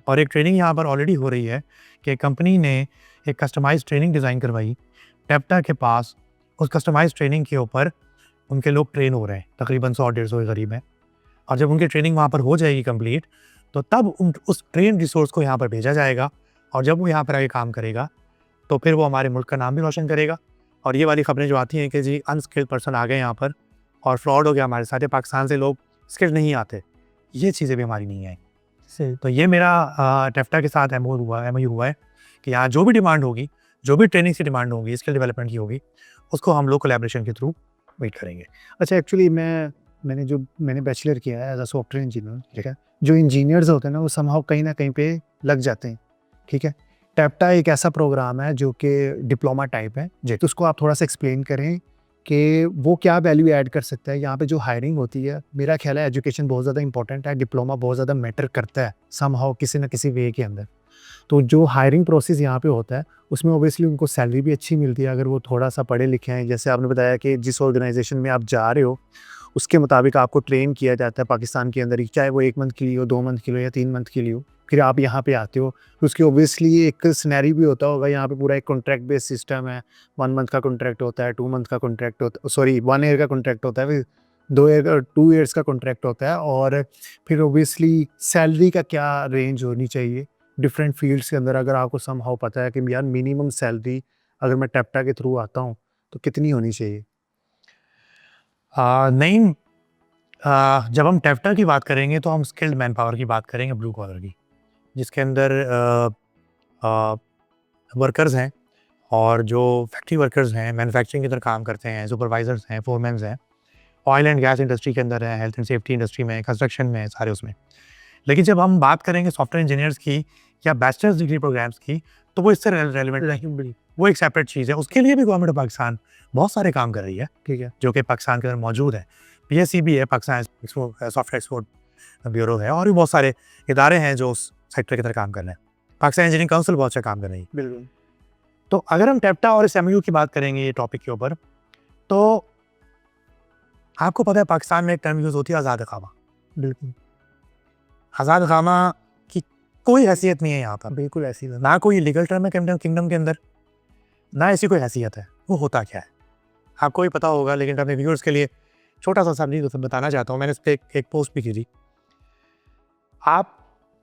S1: और एक ट्रेनिंग यहाँ पर ऑलरेडी हो रही है कि कंपनी ने एक कस्टमाइज ट्रेनिंग डिज़ाइन करवाई टैप्टा के पास। उस कस्टमाइज ट्रेनिंग के ऊपर उनके लोग ट्रेन हो रहे हैं, तकरीबन 100-150 के करीब हैं। और जब उनकी ट्रेनिंग वहाँ पर हो जाएगी कंप्लीट, तो तब उस ट्रेन रिसोर्स को यहाँ पर भेजा जाएगा और जब वो यहाँ पर आगे काम करेगा तो फिर वो हमारे मुल्क का नाम भी रोशन करेगा। और ये वाली खबरें जो आती हैं कि जी अनस्किल्ड पर्सन आ गए यहाँ पर और फ्रॉड हो गया हमारे साथ, पाकिस्तान से लोग स्किल्ड नहीं आते, ये चीज़ें भी हमारी नहीं आई। तो ये मेरा टैप्टा के साथ MOU हुआ है कि यहाँ जो भी डिमांड होगी, जो भी ट्रेनिंग की डिमांड होगी, स्किल डेवलपमेंट की होगी, उसको हम लोग कोलैबोरेशन के थ्रू मीट करेंगे।
S2: अच्छा, एक्चुअली मैंने बैचलर किया है एज अ सॉफ्टवेयर इंजीनियर, ठीक है। जो इंजीनियर्स होते हैं ना, वो समहाउ कहीं ना कहीं पे लग जाते हैं, ठीक है। टैप्टा एक ऐसा प्रोग्राम है जो कि डिप्लोमा टाइप है जी, तो उसको आप थोड़ा सा एक्सप्लेन करें कि वो क्या वैल्यू ऐड कर सकता है यहाँ पे जो हायरिंग होती है। मेरा ख्याल है एजुकेशन बहुत ज़्यादा इंपॉर्टेंट है, डिप्लोमा बहुत ज़्यादा मैटर करता है समहाउ किसी ना किसी वे के अंदर। तो जो हायरिंग प्रोसेस यहाँ पे होता है उसमें ऑब्वियसली उनको सैलरी भी अच्छी मिलती है अगर वो थोड़ा सा पढ़े लिखे हैं। जैसे आपने बताया कि जिस ऑर्गेनाइजेशन में आप जा रहे हो उसके मुताबिक आपको ट्रेन किया जाता है पाकिस्तान के अंदर ही, चाहे वो 1 मंथ के लिए हो, 2 मंथ के लिए हो या 3 मंथ के लिए हो। फिर आप यहाँ पे आते हो तो उसकी ऑब्वियसली एक सिनेरियो भी होता होगा। यहाँ पे पूरा एक कॉन्ट्रैक्ट बेस्ड सिस्टम है, 1 मंथ का कॉन्ट्रैक्ट होता है, 2 मंथ का कॉन्ट्रैक्ट होता, सॉरी 1 ईयर का कॉन्ट्रैक्ट होता है, फिर 2 ईयर्स का कॉन्ट्रैक्ट होता है। और फिर ऑब्वियसली सैलरी का क्या रेंज होनी चाहिए डिफरेंट फील्ड्स के अंदर, अगर आपको समहाउ पता है कि यार मिनिमम सैलरी अगर मैं टैप्टा के थ्रू आता हूँ तो कितनी होनी चाहिए?
S1: नहीं, जब हम टैप्टा की बात करेंगे तो हम स्किल्ड मैन पावर की बात करेंगे, ब्लू कॉलर की, जिसके अंदर वर्कर्स हैं और जो फैक्ट्री वर्कर्स हैं, मैन्युफैक्चरिंग के अंदर काम करते हैं, सुपरवाइजर्स हैं, फोरमैन्स हैं, ऑयल एंड गैस इंडस्ट्री के अंदर है, हेल्थ एंड सेफ्टी इंडस्ट्री में, कंस्ट्रक्शन में, सारे उसमें। लेकिन जब हम बात करेंगे सॉफ्टवेयर इंजीनियर्स की या बैचलर्स डिग्री प्रोग्राम्स की, तो वो इससे रेलिवेंट नहीं, वो एक सेपरेट चीज़ है। उसके लिए भी गवर्नमेंट ऑफ पाकिस्तान बहुत सारे काम कर रही है, ठीक है, जो कि पाकिस्तान के अंदर मौजूद है। PSEB है, पाकिस्तान सॉफ्टवेयर एक्सपोर्ट ब्यूरो है, और भी बहुत सारे इदारे हैं जो उस सेक्टर के अंदर काम कर रहे हैं। पाकिस्तान इंजीनियरिंग काउंसिल बहुत अच्छा काम कर रही है।
S2: बिल्कुल।
S1: तो अगर हम टैप्टा और इस MOU की बात करेंगे ये टॉपिक के ऊपर, तो आपको पता है पाकिस्तान में एक टर्म यूज़ होती है आज़ाद इकामा।
S2: बिल्कुल
S1: आज़ाद इकामा की कोई हैसियत नहीं है यहाँ पर,
S2: बिल्कुल ऐसी बात।
S1: ना कोई लीगल टर्म है किंगडम के अंदर, ना ऐसी कोई हैसियत है। वो होता क्या है आपको भी पता होगा, लेकिन अपने व्यूअर्स के लिए छोटा सा समझी तो बताना चाहता हूँ। मैंने इस पर एक पोस्ट भी की थी। आप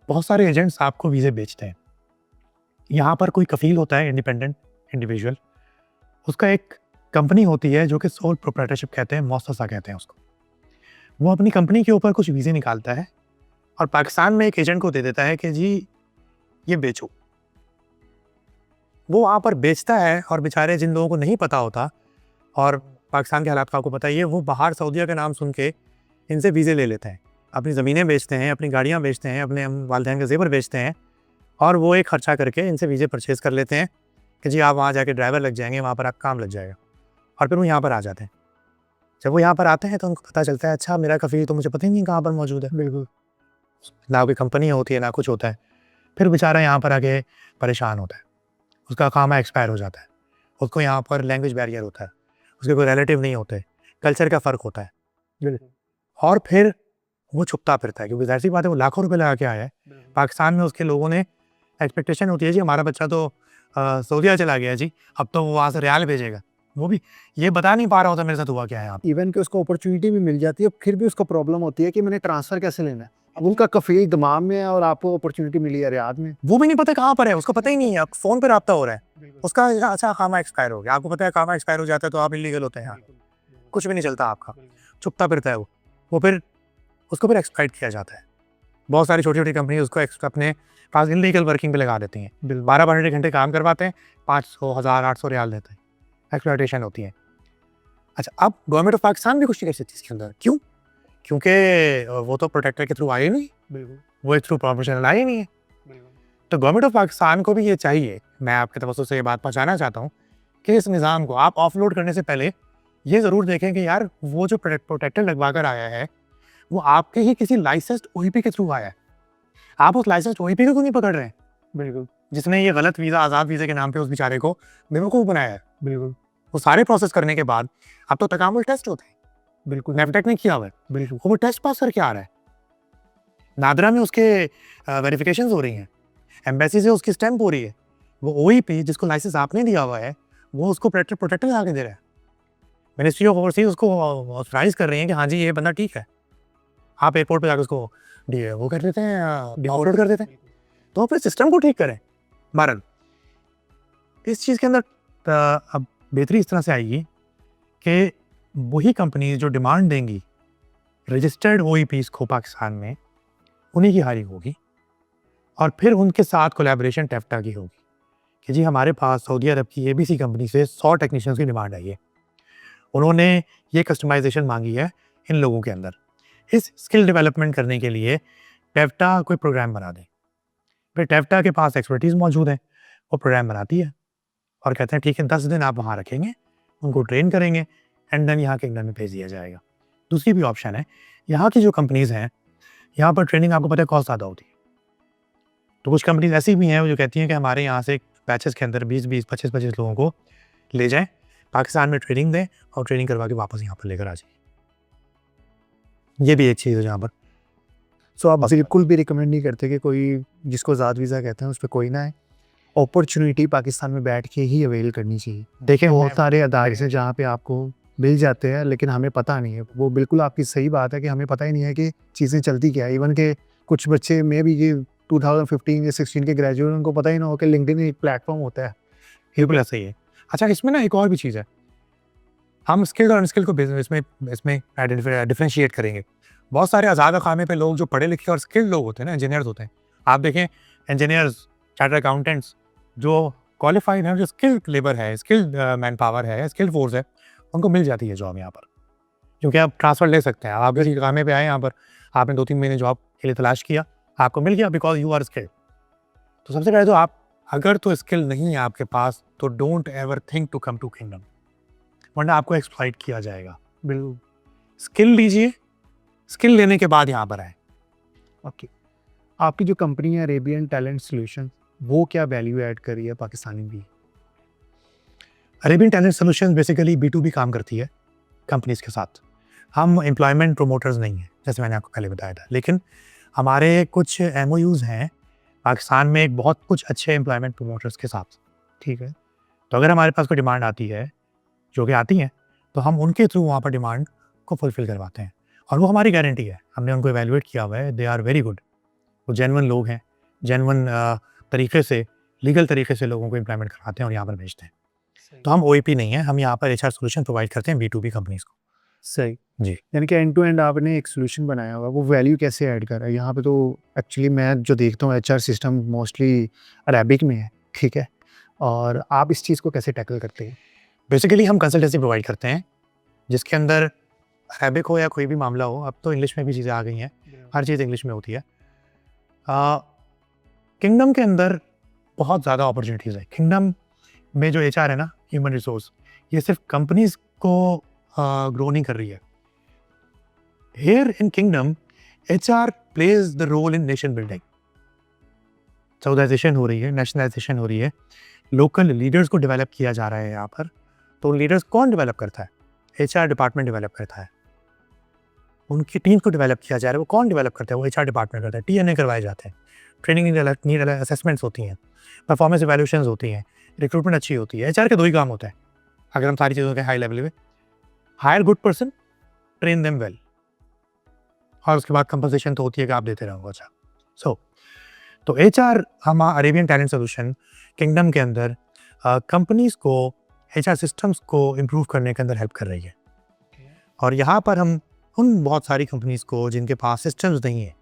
S1: बहुत सारे एजेंट्स आपको वीज़े बेचते हैं। यहाँ पर कोई कफील होता है, इंडिपेंडेंट इंडिविजुअल, उसका एक कंपनी होती है जो कि सोल प्रोप्राइटरशिप कहते हैं, मौससा कहते हैं उसको। वो अपनी कंपनी के ऊपर कुछ वीज़े निकालता है और पाकिस्तान में एक एजेंट को दे देता है कि जी ये बेचो। वो वहाँ पर बेचता है और बेचारे जिन लोगों को नहीं पता होता, और पाकिस्तान के हालात का आपको पता ही है, वो बाहर सऊदीया का नाम सुन के इनसे वीज़े ले लेते हैं, अपनी ज़मीनें बेचते हैं, अपनी गाड़ियाँ बेचते हैं, अपने वालिदैन के ज़ेवर बेचते हैं, और वो एक खर्चा करके इनसे वीज़े परचेज़ कर लेते हैं कि जी आप वहाँ जाके ड्राइवर लग जाएंगे, वहाँ पर आप काम लग जाएगा, और फिर वो यहाँ पर आ जाते हैं। जब वो यहाँ पर आते हैं तो उनको पता चलता है अच्छा मेरा कफ़ील तो मुझे पता ही नहीं कहाँ पर मौजूद है।
S2: बिल्कुल।
S1: ना कोई कंपनी होती है, ना कुछ होता है। फिर बेचारा यहाँ पर आके परेशान होता है, उसका खामा एक्सपायर हो जाता है, उसको यहाँ पर लैंग्वेज बैरियर होता है, उसके कोई रिलेटिव नहीं होते, कल्चर का फ़र्क होता है, और फिर वो छुपता फिरता है, क्योंकि ज़ाहिर सी बात है वो लाखों रुपए लगा के आया है। पाकिस्तान में उसके लोगों ने एक्सपेक्टेशन होती है जी हमारा बच्चा तो सऊदीया चला गया जी, अब तो वो वहाँ से रियाल भेजेगा। वो भी ये बता नहीं पा रहा होता मेरे साथ हुआ क्या है। आप
S2: इवन कि उसको अपॉर्चुनिटी भी मिल जाती है, फिर भी उसको प्रॉब्लम होती है कि मैंने ट्रांसफ़र कैसे लेना है। अब उनका कफ़ील दमाम में है और आपको अपॉर्चुनिटी मिली है रियाद में।
S1: वो भी नहीं पता कहाँ पर है, उसको पता ही नहीं है। अब फ़ोन पर रब्ता हो रहा है, उसका अच्छा खामा एक्सपायर हो गया, आपको पता है खामा एक्सपायर हो जाता है तो आप इलीगल होते हैं यहाँ, कुछ भी नहीं चलता आपका, छुपता फिरता है वो फिर उसको फिर एक्सप्लॉइट किया जाता है। बहुत सारी छोटी छोटी कंपनी उसको अपने पास इलीगल वर्किंग पे लगा देती हैं, 12-12 घंटे काम करवाते हैं, 500, 1000, 800 रियाल देते हैं, एक्सप्लॉइटेशन होती है। अच्छा, अब गवर्नमेंट ऑफ पाकिस्तान भी कुछ नहीं कर सकती इसके अंदर, क्यों? क्योंकि वो तो प्रोटेक्टर के थ्रू आए नहीं, वो थ्रू प्रोफेशनल आए नहीं है। तो गवर्नमेंट ऑफ पाकिस्तान को भी ये चाहिए, मैं आपके तवज्जो से ये बात पहुँचाना चाहता हूँ कि इस निज़ाम को आप ऑफलोड करने से पहले ये ज़रूर देखें कि यार वो जो प्रोटेक्टर लगवा कर आया है वो आपके ही किसी लाइसेंस्ड ओईपी के थ्रू आया है। आप उस लाइसेंस्ड ओईपी को क्यों नहीं पकड़ रहे हैं?
S2: बिल्कुल,
S1: जिसने ये गलत वीज़ा, आज़ाद वीज़े के नाम पे उस बेचारे को बेवकूफ़ बनाया है।
S2: बिल्कुल,
S1: वो सारे प्रोसेस करने के बाद अब तो तकामुल टेस्ट होते हैं।
S2: बिल्कुल,
S1: नेफटेक ने किया हुआ है।
S2: बिल्कुल,
S1: वो टेस्ट पास करके आ रहा है। नादरा में उसके वेरिफिकेशंस हो रही हैं। एम्बेसी से उसकी स्टैंप हो रही है। वो ओईपी जिसको लाइसेंस आपने दिया हुआ है, वो उसको प्रोटेक्टर लगा के दे रहा है। मिनिस्ट्री ऑफ ओवरसीज उसको ऑथराइज़ कर रही है कि हाँ जी, ये बंदा ठीक है। आप एयरपोर्ट पे जाकर उसको वो कर देते हैं, डिपोर्ट कर देते हैं। तो अपने सिस्टम को ठीक करें। बहरहाल इस चीज़ के अंदर अब बेहतरी इस तरह से आएगी कि वही कंपनीज जो डिमांड देंगी रजिस्टर्ड ओईपीज़ को पाकिस्तान में, उन्हीं की हायरिंग होगी और फिर उनके साथ कोलैबोरेशन टेफ्टा की होगी कि जी हमारे पास सऊदी अरब की एबीसी कंपनी से 100 टेक्नीशियंस की डिमांड आई है। उन्होंने ये कस्टमाइजेशन मांगी है इन लोगों के अंदर। इस स्किल डेवलपमेंट करने के लिए टेफ्टा कोई प्रोग्राम बना दें। फिर टेफ्टा के पास एक्सपर्टीज़ मौजूद है, वो प्रोग्राम बनाती है और कहते हैं ठीक है 10 दिन आप वहाँ रखेंगे, उनको ट्रेन करेंगे एंड देन यहाँ किंगडम में भेज दिया जाएगा। दूसरी भी ऑप्शन है, यहाँ की जो कंपनीज़ हैं, यहाँ पर ट्रेनिंग आपको पता है कॉस्ट ज़्यादा होती है। तो कुछ कंपनीज ऐसी भी हैं जो कहती हैं कि हमारे यहाँ से बैचेस के अंदर 20-20, 25-25 लोगों को ले जाएं, पाकिस्तान में ट्रेनिंग दें और ट्रेनिंग करवा के वापस यहाँ पर लेकर आ जाइए। ये भी एक चीज़ है जहाँ पर
S2: सो आप बिल्कुल भी रिकमेंड नहीं करते कि कोई जिसको ज़ात वीज़ा कहते हैं उस पे कोई ना है, अपॉर्चुनिटी पाकिस्तान में बैठ के ही अवेल करनी चाहिए।
S1: देखें
S2: बहुत सारे अदारे हैं जहाँ पे आपको मिल जाते हैं लेकिन हमें पता नहीं है। वो बिल्कुल आपकी सही बात है कि हमें पता ही नहीं है कि चीज़ें चलती क्या है। इवन के कुछ बच्चे में भी ये 2015 या 16 के ग्रेजुएट, उनको पता ही ना हो कि लिंक्डइन एक प्लेटफॉर्म होता है।
S1: बिल्कुल ऐसा ही है। अच्छा, इसमें ना एक और भी चीज़ है, हम स्किल्ड और अनस्किल्ड को इसमें इसमें डिफरेंशिएट करेंगे। बहुत सारे आज़ाद अखामे पे लोग जो पढ़े लिखे और स्किल्ड लोग होते हैं ना, इंजीनियर्स होते हैं। आप देखें इंजीनियर्स, चार्टर्ड अकाउंटेंट्स जो क्वालिफाइड हैं, जो स्किल्ड लेबर है, स्किल्ड मैन पावर है, स्किल्ड फोर्स है, उनको मिल जाती है जॉब यहाँ पर, क्योंकि आप ट्रांसफ़र ले सकते हैं। आप किसी अखामे पे आए यहाँ पर, आपने 2-3 महीने जॉब के लिए तलाश किया, आपको मिल गया बिकॉज यू आर स्किल्ड। तो सबसे पहले तो आप अगर तो स्किल नहीं है आपके पास तो don't ever think to come to kingdom, वरना आपको एक्सप्लॉइट किया जाएगा।
S2: बिल्कुल।
S1: स्किल लीजिए, स्किल लेने के बाद यहाँ पर आए।
S2: ओके, आपकी जो कंपनी है अरेबियन टैलेंट सॉल्यूशन, वो क्या वैल्यू ऐड कर रही है पाकिस्तानी भी?
S1: Arabian talent solutions basically B2B काम करती है कंपनीज के साथ। हम एम्प्लॉयमेंट प्रोमोटर्स नहीं हैं, जैसे मैंने आपको पहले बताया था, लेकिन हमारे कुछ MOUs हैं पाकिस्तान में एक बहुत कुछ अच्छे एम्प्लॉयमेंट प्रोमोटर्स के साथ।
S2: ठीक है,
S1: तो अगर हमारे पास कोई डिमांड आती है, जो कि आती हैं, तो हम उनके थ्रू वहाँ पर डिमांड को फुलफ़िल करवाते हैं और वो हमारी गारंटी है। हमने उनको इवैल्यूएट किया हुआ है, दे आर वेरी गुड। वो जेन्युइन लोग हैं, जेन्युइन तरीके से, लीगल तरीके से लोगों को एम्प्लॉयमेंट कराते हैं और यहाँ पर भेजते हैं। तो हम OAP नहीं है, हम यहाँ पर HR सॉल्यूशन प्रोवाइड करते हैं B2B कंपनीज़ को।
S2: सही।
S1: जी।
S2: यानी कि एंड टू एंड आपने एक सॉल्यूशन बनाया हुआ है, वो वैल्यू कैसे ऐड कर रहा है? यहाँ पे तो एक्चुअली मैं जो देखता हूँ एचआर सिस्टम मोस्टली अरेबिक में है, ठीक है? और आप इस चीज़ को कैसे टैकल करते हैं?
S1: बेसिकली हम कंसल्टेंसी प्रोवाइड करते हैं, जिसके अंदर अरेबिक हो या कोई भी मामला हो, अब तो इंग्लिश में भी चीज़ें आ गई हैं, हर चीज़ इंग्लिश में होती है। किंगडम के अंदर बहुत ज़्यादा अपॉर्चुनिटीज़ है। किंगडम में जो HR है ना, ह्यूमन रिसोर्स, ये सिर्फ कंपनीज़ को ग्रो नहीं कर रही है। Here in Kingdom, HR plays the role in nation building. साउदाइजेशन हो रही है, नेशनलाइजेशन हो रही है, लोकल लीडर्स को डेवलप किया जा रहा है यहाँ पर। तो लीडर्स कौन डेवलप करता है? HR डिपार्टमेंट डेवलप करता है। उनकी टीम को डेवलप किया जा रहा है, वो कौन डेवलप करता है? वो HR डिपार्टमेंट करता है। TNA करवाए जाते हैं, ट्रेनिंग नीड असेसमेंट्स होती हैं, परफॉर्मेंस इवैल्यूएशंस होती हैं, रिक्रूटमेंट अच्छी होती है। HR के 2 ही काम होता है, अगर हम सारी चीज़ों के हाई लेवल पे, hire good person, train them well, और उसके बाद कंपनसेशन तो होती है कि आप देते रहोगे। अच्छा, तो HR हम अरेबियन टैलेंट सॉल्यूशन किंगडम के अंदर कंपनीज़ को HR सिस्टम्स को इम्प्रूव करने के अंदर हेल्प कर रही है। और यहाँ पर हम उन बहुत सारी कंपनीज़ को जिनके पास सिस्टम्स नहीं है,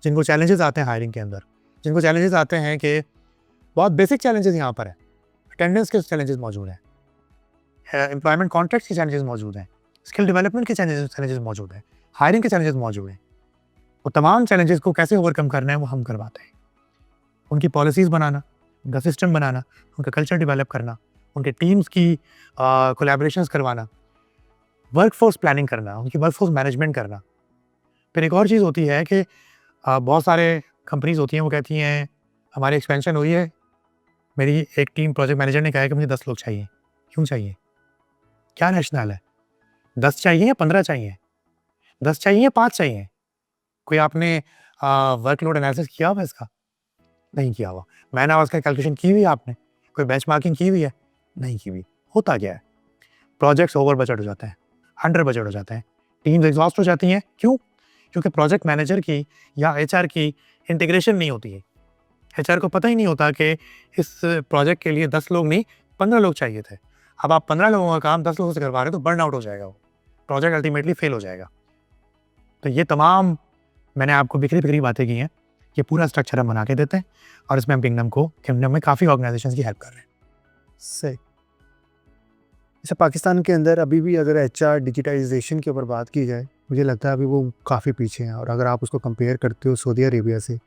S1: जिनको चैलेंजेस आते हैं हायरिंग के अंदर, जिनको चैलेंजेस आते हैं कि बहुत बेसिक चैलेंजेस यहाँ पर है, अटेंडेंस के चैलेंजेस मौजूद हैं, एम्प्लॉयमेंट कॉन्ट्रैक्ट के चैलेंजेस मौजूद हैं, स्किल डेवलपमेंट के चैलेंजेस मौजूद हैं, हायरिंग के चैलेंजेस मौजूद हैं। वो तमाम चैलेंजेस को कैसे ओवरकम करना है वो हम करवाते हैं। उनकी पॉलिसीज़ बनाना, उनका सिस्टम बनाना, उनका कल्चर डेवलप करना, उनके टीम्स की कोलैबोरेशंस करवाना, वर्कफोर्स प्लानिंग करना, उनकी वर्कफोर्स मैनेजमेंट करना। फिर एक और चीज़ होती है कि बहुत सारे कंपनीज़ होती हैं, वो कहती हैं हमारी एक्सपेंशन हुई है, मेरी एक टीम प्रोजेक्ट मैनेजर ने कहा है कि मुझे 10 लोग चाहिए। क्यों चाहिए? क्या रैशनल है? 10 चाहिए या 15 चाहिए? 10 चाहिए या 5 चाहिए? कोई आपने वर्कलोड एनालिसिस किया हुआ है इसका? नहीं किया हुआ। मैन आवर्स का कैलकुलेशन की हुई है आपने? कोई बेंचमार्किंग की हुई है? नहीं की हुई। होता क्या है? प्रोजेक्ट्स ओवर बजट हो जाते हैं, अंडर बजट हो जाते हैं, टीम्स एग्जॉस्ट हो जाती हैं। क्यों? क्योंकि प्रोजेक्ट मैनेजर की या एचआर की इंटीग्रेशन नहीं होती है। एचआर को पता ही नहीं होता कि इस प्रोजेक्ट के लिए 10 लोग नहीं 15 लोग चाहिए थे। अब आप 15 लोगों का काम 10 लोगों से करवा रहे हो तो बर्न आउट हो जाएगा वो। प्रोजेक्ट अल्टीमेटली फेल हो जाएगा। तो ये तमाम मैंने आपको बिखरी-बिखरी बातें की हैं। ये पूरा स्ट्रक्चर हम बना के देते हैं और इसमें हम किंगडम में काफ़ी ऑर्गेनाइजेशंस की हेल्प कर रहे हैं।
S2: सही। जैसे पाकिस्तान के अंदर अभी भी अगर एचआर डिजिटाइजेशन के ऊपर बात की जाए, मुझे लगता है अभी वो काफ़ी पीछे हैं, और अगर आप उसको कंपेयर करते हो सऊदी अरेबिया से,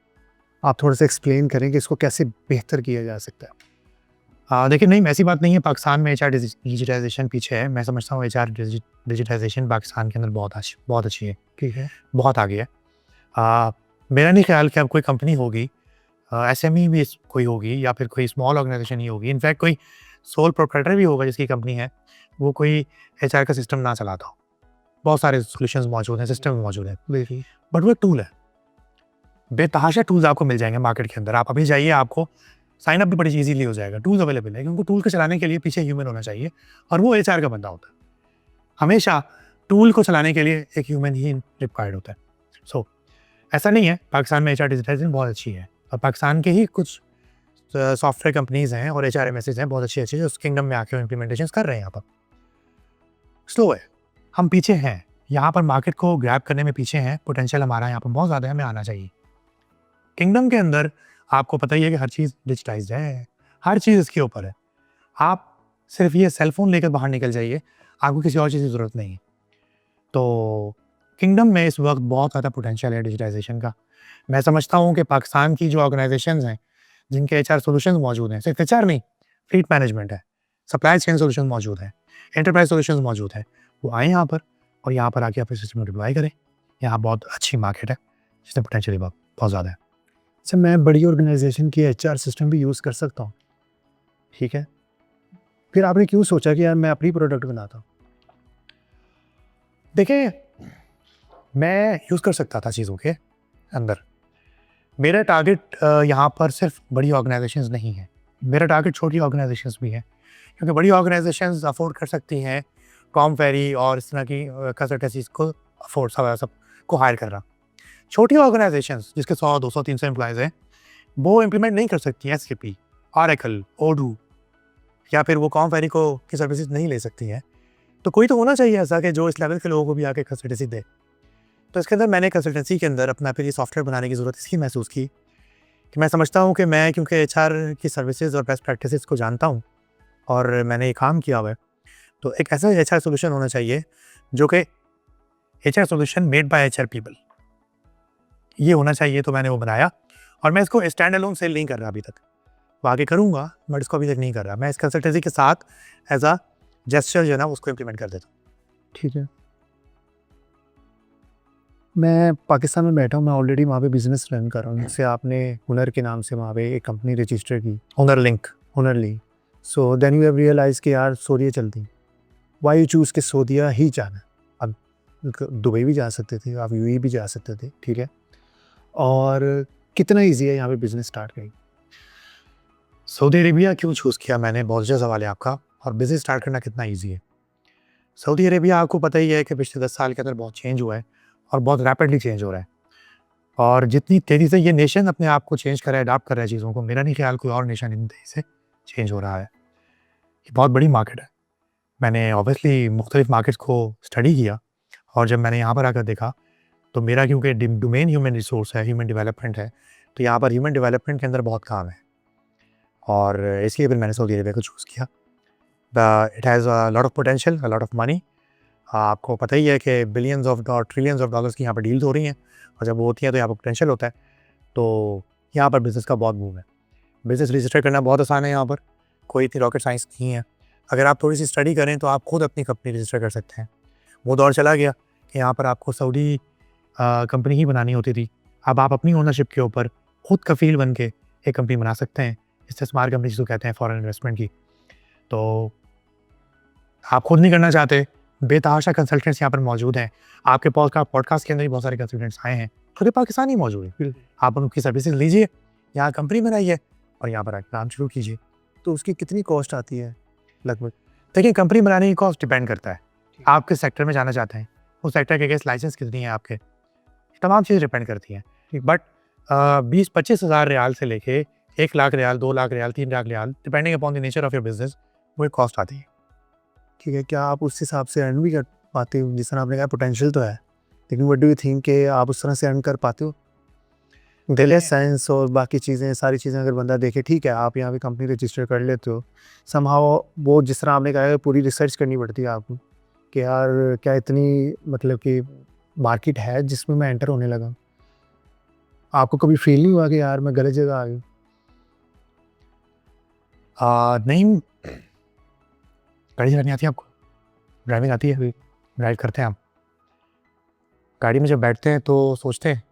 S2: आप थोड़ा सा एक्सप्लेन करें कि इसको कैसे बेहतर किया जा सकता है।
S1: देखिए, नहीं ऐसी बात नहीं है पाकिस्तान में एचआर डिजिटाइजेशन पीछे है। मैं समझता हूँ एचआर डिजिटाइजेशन पाकिस्तान के अंदर बहुत अच्छी है,
S2: ठीक है।
S1: बहुत आगे है। मेरा नहीं ख्याल कि अब कोई कंपनी होगी, एसएमई भी कोई होगी या फिर कोई स्मॉल ऑर्गेनाइजेशन ही होगी, इनफैक्ट कोई सोल प्रोप्राइटर भी होगा जिसकी कंपनी है, वो कोई एचआर का सिस्टम ना चलाता हो। बहुत सारे सॉल्यूशंस मौजूद हैं, सिस्टम मौजूद है,
S2: बिल्कुल।
S1: बट वो एक टूल है। बेतहाशा टूल्स आपको मिल जाएंगे मार्केट के अंदर। आप अभी जाइए, आपको साइन अप भी बड़ी ईजीली हो जाएगा। टूल्स अवेलेबल है, क्योंकि टूल को चलाने के लिए पीछे ह्यूमन होना चाहिए और वो एचआर का बंदा होता है। हमेशा टूल को चलाने के लिए एक ह्यूमन ही रिक्वायर्ड होता है। सो ऐसा नहीं है, पाकिस्तान में एचआर डिजिटाइजेशन बहुत अच्छी है और पाकिस्तान के ही कुछ सॉफ्टवेयर कंपनीज़ हैं और एचआर एमएसएस हैं बहुत अच्छी जो उस किंगडम में आके इम्प्लीमेंटेशन कर रहे हैं। यहाँ पर स्लो है, हम पीछे हैं, यहाँ पर मार्केट को ग्रैब करने में पीछे हैं। पोटेंशियल हमारा यहाँ पर बहुत ज़्यादा है, हमें आना चाहिए। किंगडम के अंदर आपको पता ही है कि हर चीज़ डिजिटाइज्ड है, हर चीज़ इसके ऊपर है। आप सिर्फ ये सेलफोन लेकर बाहर निकल जाइए, आपको किसी और चीज़ की ज़रूरत नहीं है। तो किंगडम में इस वक्त बहुत ज़्यादा पोटेंशियल है डिजिटाइजेशन का। मैं समझता हूँ कि पाकिस्तान की जो ऑर्गेनाइजेशंस हैं, जिनके एचआर सॉल्यूशंस मौजूद हैं, सिर्फ एचआर नहीं, फ्लीट मैनेजमेंट है, सप्लाई चेन सॉल्यूशन मौजूद है, एंटरप्राइज सॉल्यूशंस मौजूद है, वो आए यहाँ पर और यहाँ पर आके अपने सिस्टम को डिप्लॉय करें। यहाँ बहुत अच्छी मार्केट है जिसमें पोटेंशियल बहुत बहुत ज़्यादा है।
S2: अच्छा, मैं बड़ी ऑर्गेनाइजेशन की एचआर सिस्टम भी यूज़ कर सकता हूँ, ठीक है? फिर आपने क्यों सोचा कि यार मैं अपनी प्रोडक्ट बनाता हूँ?
S1: देखिए, मैं यूज़ कर सकता था चीज़ों के अंदर। मेरा टारगेट यहाँ पर सिर्फ बड़ी ऑर्गेनाइजेशंस नहीं है, मेरा टारगेट छोटी ऑर्गेनाइजेशंस भी है, क्योंकि बड़ी ऑर्गेनाइजेशंस अफोर्ड कर सकती हैं कॉम फेरी और इस तरह की कंसल्टेंसीज को अफोर्ड सब को हायर करना। छोटी ऑर्गेनाइजेशंस जिसके 100, 200, 300 एम्प्लॉयज़ हैं, वो इम्प्लीमेंट नहीं कर सकती एसएपी, ऑरेकल, ओडू या फिर वो कॉम फेरी को की सर्विसेज नहीं ले सकती हैं। तो कोई तो होना चाहिए ऐसा कि जो इस लेवल के लोगों को भी आके कंसल्टेंसी दे। तो इसके अंदर मैंने कंसल्टेंसी के अंदर अपना फिर ये सॉफ्टवेयर बनाने की ज़रूरत इसलिए महसूस की कि मैं समझता हूँ कि मैं क्योंकि एचआर की सर्विसेज और बेस्ट प्रैक्टिसेस को जानता हूँ और मैंने ये काम किया हुआ है, तो एक ऐसा एचआर सॉल्यूशन होना चाहिए जो कि HR solution made by HR people, ये होना चाहिए। तो मैंने वो बनाया और मैं इसको स्टैंड अलोन सेल नहीं कर रहा अभी तक, वो आगे करूँगा, बट इसको अभी तक नहीं कर रहा। मैं इस कंसल्टेंसी के साथ एज अ जेस्चर जो है ना उसको इम्प्लीमेंट कर देता हूँ।
S2: ठीक है। मैं पाकिस्तान में बैठा हूँ, मैं ऑलरेडी वहाँ पे बिज़नेस रन कर रहा हूँ। जैसे आपने हुनर के नाम से वहाँ पे एक कंपनी रजिस्टर की,
S1: Hunar link.
S2: Hunarly. So then you have realize कि यार सऊदीया चलती, व्हाई यू चूज़ कि सऊदीया ही जाना। अब दुबई भी जा सकते थे, आप यूएई भी जा सकते थे, ठीक है? और कितना ईज़ी है यहाँ पे बिज़नेस स्टार्ट करना?
S1: सऊदी अरेबिया क्यों चूज़ किया मैंने, बहुत अच्छा सवाल है आपका। और बिज़नेस स्टार्ट करना कितना ईजी है। सऊदी अरेबिया आपको पता ही है कि पिछले 10 साल के अंदर बहुत चेंज हुआ है और बहुत रैपिडली चेंज हो रहा है। और जितनी तेज़ी से ये नेशन अपने आप को चेंज कर रहा है, अडॉप्ट कर रहा है चीज़ों को, मेरा नहीं ख्याल कोई और नेशन इतनी तेज़ी से चेंज हो रहा है। ये बहुत बड़ी मार्केट है। मैंने ऑब्वियसली मुख्तलिफ मार्केट्स को स्टडी किया और जब मैंने यहाँ पर आकर देखा तो मेरा क्योंकि डोमेन ह्यूमन रिसोर्स है, ह्यूमन डेवलपमेंट है, तो यहाँ पर ह्यूमन डेवलपमेंट के अंदर बहुत काम है और इसलिए फिर मैंने सऊदी अरेबिया को चूज़ किया। It has a lot of potential, a lot of money. आपको पता ही है कि billions of trillions of dollars की यहाँ पर डील्स हो रही हैं और जब वो होती हैं तो यहाँ पर पोटेंशियल होता है। तो यहाँ पर बिज़नेस का बहुत बूम है। बिज़नेस रजिस्टर करना बहुत आसान है यहाँ पर, कोई इतनी रॉकेट साइंस नहीं है। अगर आप थोड़ी सी स्टडी करें तो आप खुद अपनी कंपनी रजिस्टर कर सकते हैं। वो दौर चला गया कि यहाँ पर आपको सऊदी कंपनी ही बनानी होती थी। अब आप अपनी ओनरशिप के ऊपर खुद कफ़ील बन के एक कंपनी बना सकते हैं, इस्तेमार कंपनी जिसको कहते हैं फॉरेन इन्वेस्टमेंट की। तो आप खुद नहीं करना चाहते, बेतहाशा कंसल्टेंट्स यहाँ पर मौजूद हैं। आपके पॉडकास्ट के अंदर भी बहुत सारे कंसल्टेंट्स आए हैं, खुद पाकिस्तान ही मौजूद है। आप उनकी सर्विसेज लीजिए, यहाँ कंपनी बनाइए और यहाँ पर काम शुरू कीजिए।
S2: तो उसकी कितनी कॉस्ट आती है लगभग?
S1: देखिए, कंपनी बनाने की कॉस्ट डिपेंड करता है आप किस सेक्टर में जाना चाहते हैं, उस सेक्टर के अगेंस्ट लाइसेंस कितनी है आपके, तमाम चीज़ें डिपेंड करती हैं। बट 20-25 हज़ार रियाल से लेके 1 लाख रियाल, 2 लाख रियाल, 3 लाख रियाल, depending upon the nature of your business, वो एक कॉस्ट आती है।
S2: ठीक है, क्या आप उस हिसाब से अर्न भी कर पाते हो? जिस तरह आपने कहा पोटेंशियल तो है, लेकिन व्हाट डू यू थिंक कि आप उस तरह से अर्न कर पाते हो? दिले साइंस और बाकी चीज़ें, सारी चीज़ें अगर बंदा देखे, ठीक है आप यहाँ पे कंपनी रजिस्टर कर लेते हो, समहाउ वो जिस तरह आपने कहा पूरी रिसर्च करनी पड़ती है आपको कि यार क्या इतनी मतलब कि मार्केट है जिसमें मैं एंटर होने लगा। आपको कभी फील नहीं हुआ कि यार मैं गलत जगह आ गई?
S1: नहीं, गाड़ी चलानी आती है आपको? ड्राइविंग आती है? ड्राइव करते हैं आप? गाड़ी में जब बैठते हैं तो सोचते हैं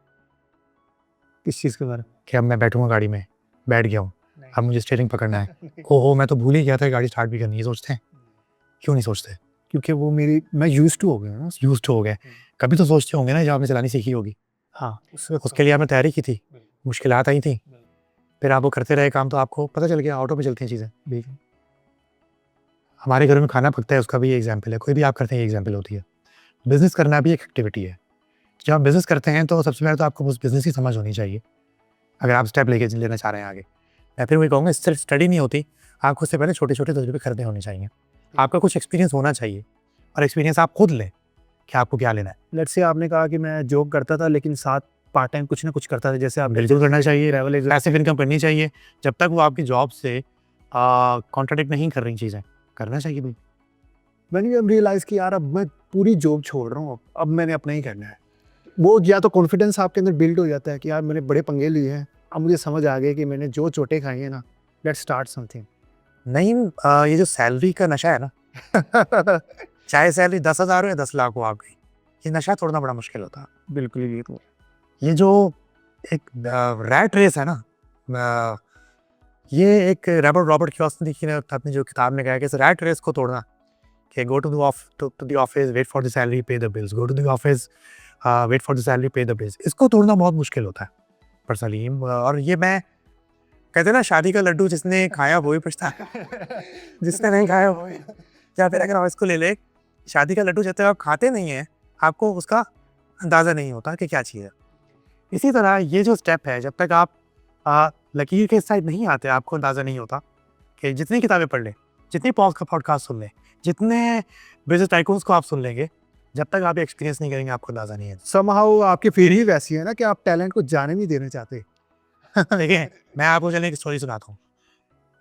S2: किस चीज़ के बारे में?
S1: कि अब मैं बैठूंगा गाड़ी में, बैठ गया हूँ, अब मुझे स्टीयरिंग पकड़ना है, ओहो मैं तो भूल ही गया था गाड़ी स्टार्ट भी करनी है। सोचते हैं? क्यों नहीं सोचते?
S2: क्योंकि वो मैं यूज्ड टू हो गया ना।
S1: यूज टू हो गए। कभी तो सोचते होंगे ना जब आपने चलानी सीखी होगी।
S2: हाँ,
S1: उसके लिए आपने तैयारी की थी, मुश्किलात आई थी, फिर आप वो करते रहे काम, तो आपको पता चल गया ऑटो पे चलती हैं चीज़ें। हमारे घर में खाना पकता है, उसका भी एग्जाम्पल है, कोई भी आप करते हैं एग्जाम्पल होती है। बिज़नेस करना भी एक एक्टिविटी है। जब आप बिज़नेस करते हैं तो सबसे पहले तो आपको उस बिज़नेस की समझ होनी चाहिए, अगर आप स्टेप लेके लेना चाह रहे हैं आगे। मैं फिर वही कहूँगा, सिर्फ स्टडी नहीं होती, आपको उससे पहले छोटे छोटे तजुर्बे करने होने चाहिए। आपका कुछ एक्सपीरियंस होना चाहिए और एक्सपीरियंस आप खुद लें कि आपको क्या लेना है।
S2: लेट्स से आपने कहा कि मैं जॉब करता था लेकिन साथ पार्ट टाइम कुछ ना कुछ करता था, जैसे आप
S1: बिल्कुल करना चाहिए,
S2: ट्रैवल
S1: पैसिव इनकम करनी चाहिए, जब तक वो आपकी जॉब से कॉन्ट्राडिक्ट नहीं कर रही चीज़ें, करना चाहिए भाई।
S2: मैंने अब रियलाइज़ कि यार अब मैं पूरी जॉब छोड़ रहा हूँ, अब मैंने अपना ही करना है। वो या तो कॉन्फिडेंस आपके अंदर बिल्ड हो जाता है कि यार मैंने बड़े पंगे लिए हैं, अब मुझे समझ आ गया कि मैंने जो चोटें खाई हैं ना, लेट्स स्टार्ट समथिंग।
S1: नहीं, ये जो सैलरी का नशा है ना, चाहे सैलरी 10,000 हो या 10 लाख हो आपकी, ये नशा तोड़ना बड़ा मुश्किल होता है।
S2: बिल्कुल ये तो
S1: ये जो एक रैट रेस है ना, ये एक रॉबर्ट कियोसाकी ने अपनी जो किताब में कहा कि इस रैट रेस को तोड़ना, कि go to the office, wait for the salary, pay the bills, go to the office, wait for the salary, pay the bills, इसको तोड़ना बहुत मुश्किल होता है पर्सनली। और ये मैं कहते हैं ना, शादी का लड्डू जिसने खाया वही पछताया, जिसने नहीं खाया वो। या फिर अगर आप इसको ले ले, शादी का लड्डू जब तक आप खाते नहीं हैं आपको उसका अंदाज़ा नहीं होता कि क्या चीज़ है। इसी तरह ये जो स्टेप है, जब तक आप लकीर के साइड नहीं आते, आपको अंदाज़ा नहीं होता कि जितनी किताबें पढ़ लें, जितनी पॉडकास्ट सुन लें, जितने बिजनेस टाइकून्स को आप सुन लेंगे, जब तक आप एक्सपीरियंस नहीं करेंगे आपको अंदाज़ा नहीं है।
S2: समहाउ आपकी फील ही वैसी है ना कि आप टैलेंट को जाने नहीं देना चाहते।
S1: देखिए, मैं आपको चलिए एक स्टोरी सुनाता हूँ।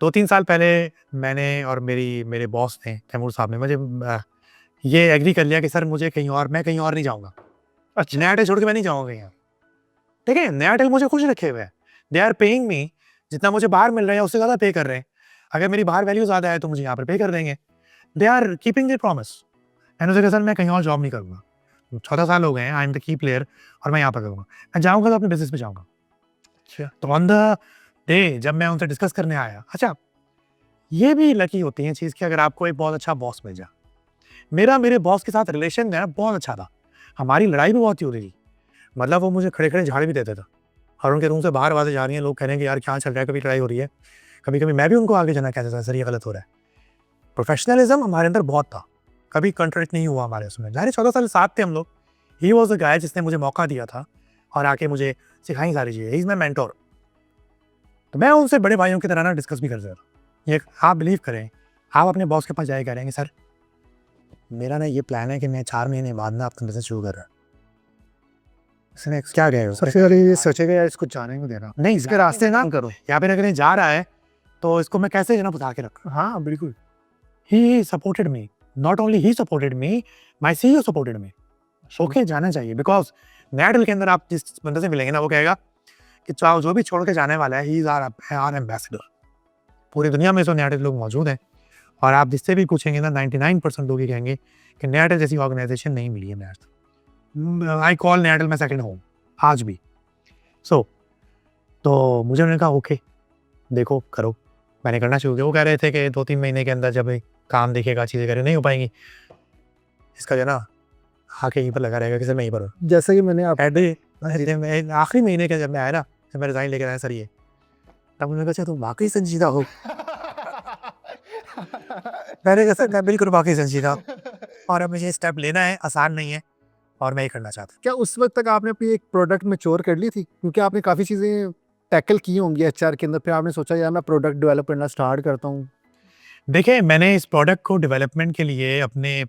S1: 2-3 साल पहले मैंने और मेरे बॉस ने, तैमूर साहब ने मुझे ये एग्री कर लिया कि सर मुझे मैं कहीं और नहीं जाऊँगा। अच्छा, नया टेल छोड़ के मैं नहीं जाऊँगा कहीं और। ठीक है, नया टेल मुझे खुश रखे हुए हैं। दे आर पेइंग मी, जितना मुझे बाहर मिल रहा है उससे ज़्यादा पे कर रहे हैं। अगर मेरी बाहर वैल्यू ज़्यादा है तो मुझे यहाँ पर पे कर देंगे। They are keeping their promise. मैंने उसे कहा सर मैं कहीं और जॉब नहीं करूँगा, 14 साल हो गए हैं, I am the key player और मैं यहाँ पर करूँगा। मैं जाऊँगा तो अपने बिजनेस पे जाऊँगा। अच्छा, तो ऑन द डे जब मैं उनसे डिस्कस करने आया, अच्छा ये भी लकी होती है चीज़ कि अगर आपको एक बहुत अच्छा बॉस मिल जाए। मेरे बॉस के साथ रिलेशन जो है बहुत अच्छा था, हमारी लड़ाई भी बहुत ही होती थी। मतलब वो मुझे खड़े खड़े झाड़ भी देते थे और उनके रूम से बाहर आवाज़ें जा रही हैं, लोग कह रहे हैं कि यार क्या चल रहा है, कभी लड़ाई हो रही है। कभी कभी मैं भी उनको आगे जाना कहता था सर ये गलत हो रहा है। प्रोफेशनलिज्म हमारे अंदर बहुत था, कभी कंट्रडिक्ट नहीं हुआ हमारे उसमें। जाहिर 14 साल साथ थे हम लोग। ही वॉज अ गाय जिसने मुझे मौका दिया था और आके मुझे सिखाई सारी चीज़ें। He is my mentor. तो मैं उनसे बड़े भाइयों की तरह ना डिस्कस भी करता था। ये आप बिलीव करें, आप अपने बॉस के पास जाए कह रहे हैं सर मेरा ना ये प्लान है कि मैं 4 महीने बाद ना अपना बिजनेस शुरू कर रहा हूँ। इसने क्या गए हो?
S2: सबसे पहले ये सोचेगा यार इसको जाने को देना,
S1: नहीं,
S2: इसके रास्ते ना करो।
S1: या फिर अगर ये जा रहा है तो इसको मैं कैसे जना बुझा के रखूं।
S2: हाँ बिल्कुल।
S1: He supported me, not only he supported me, my CEO supported me. Okay, जाना चाहिए, बिकॉज नया डील के अंदर आप जिस बंदे से मिलेंगे ना वो कहेगा कि चाहे जो भी छोड़ के जाने वाला है, ही इज आवर एम्बेसडर। पूरी दुनिया में तो नया डील लोग मौजूद हैं और आप जिससे भी पूछेंगे ना 99% लोग ही कहेंगे कि नयाटेल जैसी ऑर्गेनाइजेशन नहीं मिली है मैं आज। I call Nayatel my second home आज भी। तो मुझे उन्होंने कहा ओके देखो करो। मैंने करना शुरू किया। वो कह रहे थे कि 2-3 महीने के अंदर जब काम देखेगा, चीज़ें करे, नहीं हो पाएंगी, इसका जो है ना आके यहीं पर लगा रहेगा कि सर मैं यहीं पर हूँ।
S2: जैसा कि मैंने आप
S1: आखिरी महीने के जब मैं आया ना, जब मैं रिज़ाइन लेकर आया सर ये, तब उन्होंने कहा अच्छा तुम वाकई संजीदा हो। मैंने कहा सर मैं बिल्कुल वाकई संजीदा हूँ और अब मुझे स्टेप लेना है, आसान नहीं है और मैं ये करना चाहता हूँ।
S2: क्या उस वक्त तक आपने अपनी एक प्रोडक्ट मैच्योर कर ली थी? क्योंकि आपने काफ़ी चीज़ें टैकल की होंगी एचआर के अंदर, फिर आपने सोचा यार मैं प्रोडक्ट डेवलप करना स्टार्ट करता हूँ।
S1: देखिए मैंने इस प्रोडक्ट को डेवलपमेंट के लिए अपने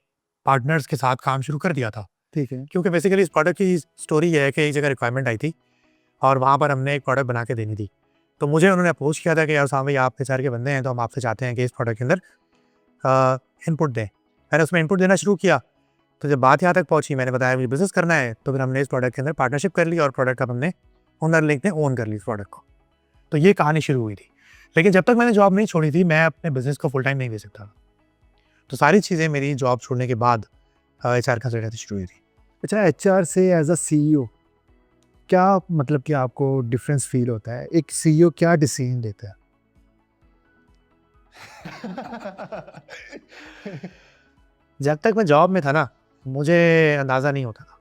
S1: पार्टनर्स के साथ काम शुरू कर दिया था,
S2: ठीक है।
S1: क्योंकि बेसिकली इस प्रोडक्ट की स्टोरी ये है कि एक जगह रिक्वायरमेंट आई थी और वहाँ पर हमने एक प्रोडक्ट बना के देनी थी। तो मुझे उन्होंने अप्रोच किया था कि यार साहब भाई आप एचआर के बंदे हैं तो हम आपसे चाहते हैं कि इस प्रोडक्ट के अंदर इनपुट दें। मैंने उसमें इनपुट देना शुरू किया। तो जब बात यहाँ तक पहुँची, मैंने बताया मुझे बिज़नेस करना है, तो फिर हमने इस प्रोडक्ट के अंदर पार्टनरशिप कर ली और प्रोडक्ट अब हमने ओनर लिंक ने ओन कर ली इस प्रोडक्ट को। तो ये कहानी शुरू हुई थी। लेकिन जब तक मैंने जॉब नहीं छोड़ी थी, मैं अपने बिज़नेस को फुल टाइम नहीं दे सकता। तो सारी चीज़ें मेरी जॉब छोड़ने के बाद एचआर कंसल्टेंसी शुरू हुई थी।
S2: अच्छा, एचआर से एज अ सीईओ क्या मतलब कि आपको डिफरेंस फील होता है? एक सीईओ क्या डिसीजन लेता है?
S1: जब तक मैं जॉब में था ना, मुझे अंदाज़ा नहीं होता था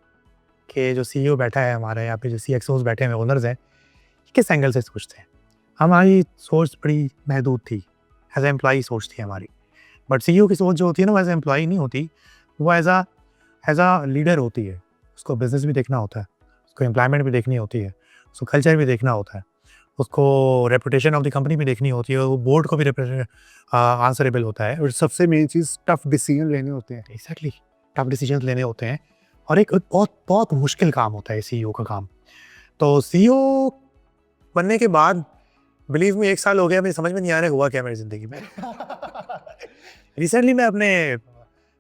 S1: कि जो सीईओ बैठा है हमारा या फिर जो सीएक्सओज़ बैठे हैं, ओनर्स हैं, किस एंगल से सोचते हैं। हमारी सोच बड़ी महदूद थी, एज़ ए एम्प्लॉई सोच थी हमारी। बट सीईओ की सोच जो होती है ना, वो एज़ ए एम्प्लॉई नहीं होती, वो एज़ अ लीडर होती है। उसको बिज़नेस भी देखना होता है, उसको एम्प्लॉयमेंट भी देखनी होती है, उसको कल्चर भी देखना होता है, उसको रेपुटेशन ऑफ द कंपनी भी देखनी होती है, वो बोर्ड को भी आंसरेबल होता है।
S2: और सबसे मेन चीज़ टफ डिसीजन लेने होते हैं।
S1: एग्जैक्टली, टफ डिसीजंस लेने होते हैं और एक बहुत बहुत मुश्किल काम होता है सीईओ का काम। तो सीईओ बनने के बाद बिलीव मी 1 साल हो गया, मुझे समझ में नहीं आ रहा हुआ क्या मेरी ज़िंदगी में। रिसेंटली मैं अपने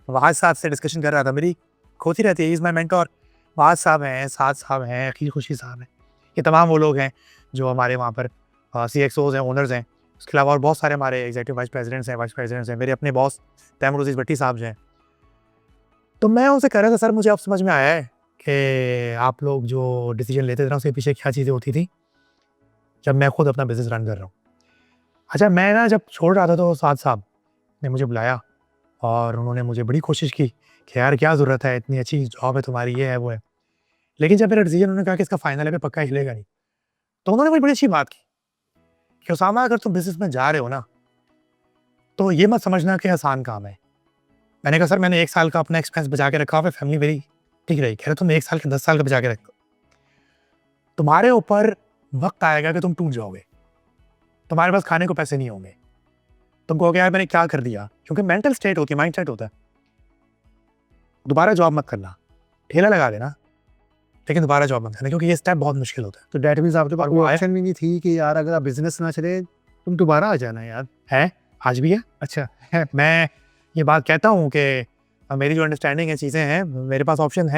S1: वाज साहब से डिस्कशन कर रहा था, मेरी होती रहती है, he is my mentor. Was साहब हैं, साद साहब हैं, अकील खुशी साहब हैं, ये तमाम वो लोग हैं जो हमारे वहाँ पर सीएक्सओज़ हैं, ओनर्स हैं। उसके अलावा और बहुत सारे हमारे एग्जीक्यूटिव वाइस प्रेसिडेंट्स हैं। मेरे अपने बॉस तैमूर अज़ीज़ भट्टी साहब जो हैं। तो मैं उनसे कह रहा था, सर मुझे अब समझ में आया है कि आप लोग जो डिसीजन लेते थे ना, उसके पीछे क्या चीज़ें होती थी, जब मैं खुद अपना बिज़नेस रन कर रहा हूँ। अच्छा, मैं ना जब छोड़ रहा था तो साद साहब ने मुझे बुलाया और उन्होंने मुझे बड़ी कोशिश की कि यार क्या ज़रूरत है, इतनी अच्छी जॉब है तुम्हारी, ये है, वो है। लेकिन जब मेरा डिसीजन उन्होंने कहा कि इसका फाइनल है, पे पक्का हिलेगा नहीं, तो उन्होंने बड़ी अच्छी बात की कि उसामा अगर तुम बिज़नेस में जा रहे हो ना, तो ये मत समझना कि आसान काम है। मैंने कहा सर मैंने 1 साल का अपना एक्सपेंस बचा के रखा हुआ है, फैमिली मेरी ठीक रही। कह रहे तुम 1 साल के 10 साल का बचा के रखो, तुम्हारे ऊपर वक्त आएगा कि तुम टूट जाओगे, तुम्हारे पास खाने को पैसे नहीं होंगे, तुम कहोगे यार मैंने क्या कर दिया। क्योंकि मेंटल स्टेट होती है, माइंड सेट होता है। दोबारा जॉब मत करना, ठेला लगा देना, लेकिन दोबारा जॉब मत करना, क्योंकि ये स्टेप बहुत मुश्किल होता है।
S2: तो डैट मीन्स आपके पास
S1: और वो आया।
S2: ऑप्शन भी नहीं थी कि यार अगर आप बिजनेस ना चले तुम दोबारा आ जाना यार।
S1: है, आज भी है।
S2: अच्छा,
S1: मैं ये बात कहता हूँ कि मेरी जो अंडरस्टैंडिंग है, चीज़ें हैं, मेरे पास ऑप्शन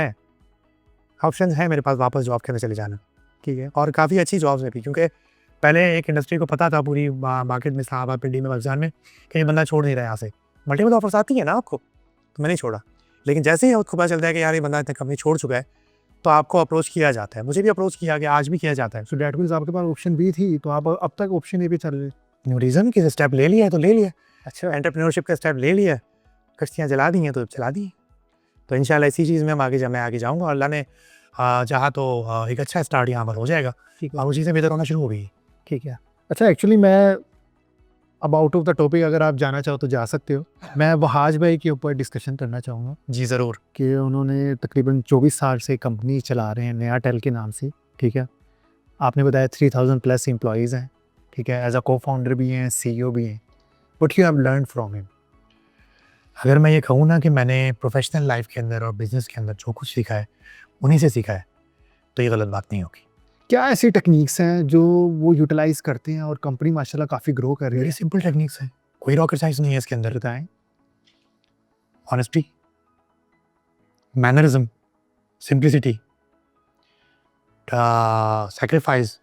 S1: है मेरे पास वापस जॉब के अंदर चले जाना, ठीक है। और काफ़ी अच्छी जॉब्स हैं भी, क्योंकि पहले एक इंडस्ट्री को पता था पूरी मार्केट में, इस्लामाबाद, पिंडी में, बगजान में, कि ये बंदा छोड़ नहीं रहा है यहाँ से। मल्टीपल ऑफर्स आती है ना आपको, तो मैंने छोड़ा। लेकिन जैसे ही आपको पता चलता है कि यार ये बंदा इतने कंपनी छोड़ चुका है, तो आपको अप्रोच किया जाता है। मुझे भी अप्रोच किया गया, आज भी किया जाता है।
S2: सो डैट मीन्स आपके पास ऑप्शन भी थी, तो आप अब तक ऑप्शन ए पे चल रहे।
S1: रीज़न कि स्टेप ले लिया है तो ले लिया,
S2: अच्छा,
S1: एंटरप्रेन्योरशिप का स्टेप ले लिया, कश्तियाँ जला दी हैं तो चला दी। तो इंशाल्लाह इसी चीज़ में मैं आगे जाऊँगा। अल्लाह ने चाहा तो एक अच्छा स्टार्ट यहाँ पर हो जाएगा
S2: ठीक
S1: और
S2: है,
S1: वो चीज़ें बेहतर होना शुरू हो गई।
S2: ठीक है। अच्छा, एक्चुअली मैं अब आउट ऑफ द टॉपिक अगर आप जाना चाहो तो जा सकते हो। मैं वहाज भाई के ऊपर डिस्कशन करना चाहूँगा
S1: जी ज़रूर।
S2: कि उन्होंने तकरीबन 24 साल से कंपनी चला रहे हैं नयाटेल के नाम से, ठीक है। आपने बताया 3000 प्लस एम्प्लॉयज़ हैं, ठीक है। एज अ को फाउंडर भी हैं, सीईओ भी हैं। What you have learn from him?
S1: अगर मैं ये कहूँ ना कि मैंने प्रोफेशनल लाइफ के अंदर और बिज़नेस के अंदर जो कुछ सीखा है, उन्हीं से सीखा है, तो ये गलत बात नहीं होगी।
S2: क्या ऐसी टेक्निक्स हैं जो वो यूटिलाइज़ करते हैं और कंपनी माशाल्लाह काफ़ी ग्रो कर रही
S1: वेरी
S2: है?
S1: सिंपल टेक्निक्स हैं, कोई रॉकेट साइंस नहीं है इसके अंदर।
S2: बताएं।
S1: Honesty, mannerism, simplicity, sacrifice,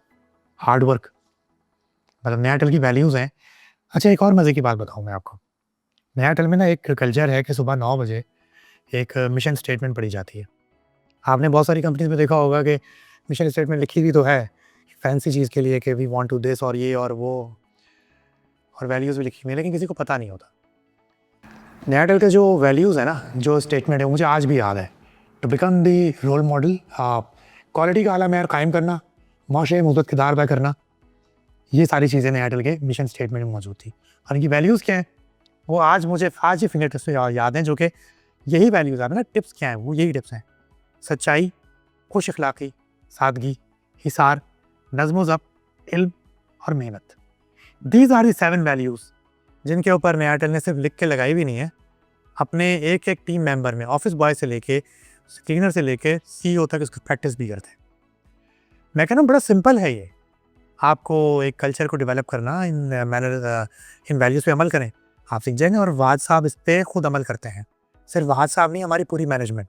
S1: hard work, मतलब नयाटेल की वैल्यूज़ हैं। अच्छा, एक और मज़े की बात बताऊँ मैं आपको। नयाटेल में ना एक कल्चर है कि सुबह 9 बजे एक मिशन स्टेटमेंट पढ़ी जाती है। आपने बहुत सारी कंपनीज में देखा होगा कि मिशन स्टेटमेंट लिखी हुई तो है फैंसी चीज़ के लिए कि वी वांट टू दिस और ये और वो, और वैल्यूज़ भी लिखी हुई है, लेकिन किसी को पता नहीं होता। नयाटेल के जो वैल्यूज़ है ना, जो स्टेटमेंट है, मुझे आज भी याद है। To become the role model, quality का आला मैयार कायम करना, माशरे में मुद्दत किरदार अदा करना, ये सारी चीज़ें नयाटेल के मिशन स्टेटमेंट में मौजूद थी। और इनकी वैल्यूज़ क्या हैं वो आज मुझे ही फिंगर टिप्स से याद हैं, जो कि यही वैल्यूज़ हैं ना। टिप्स क्या हैं, वो यही टिप्स हैं: सच्चाई, खुश अखलाक़ी, सादगी, हिसार, नज़्म ज़ब्त, इल्म और मेहनत। दीज आर दी 7 वैल्यूज़ जिनके ऊपर नयाटेल ने सिर्फ लिख के लगाई भी नहीं है, अपने एक एक टीम मेंबर में, ऑफिस बॉय से लेके क्लीनर से लेके CEO तक इसको प्रैक्टिस भी करते हैं। मैं कह रहा हूँ बड़ा सिंपल है ये। आपको एक कल्चर को डेवलप करना, इन वैल्यूज़ पे अमल करें, आप सीख जाएंगे। और वाद साहब इस पर खुद अमल करते हैं। सिर्फ वाद साहब नहीं, हमारी पूरी मैनेजमेंट,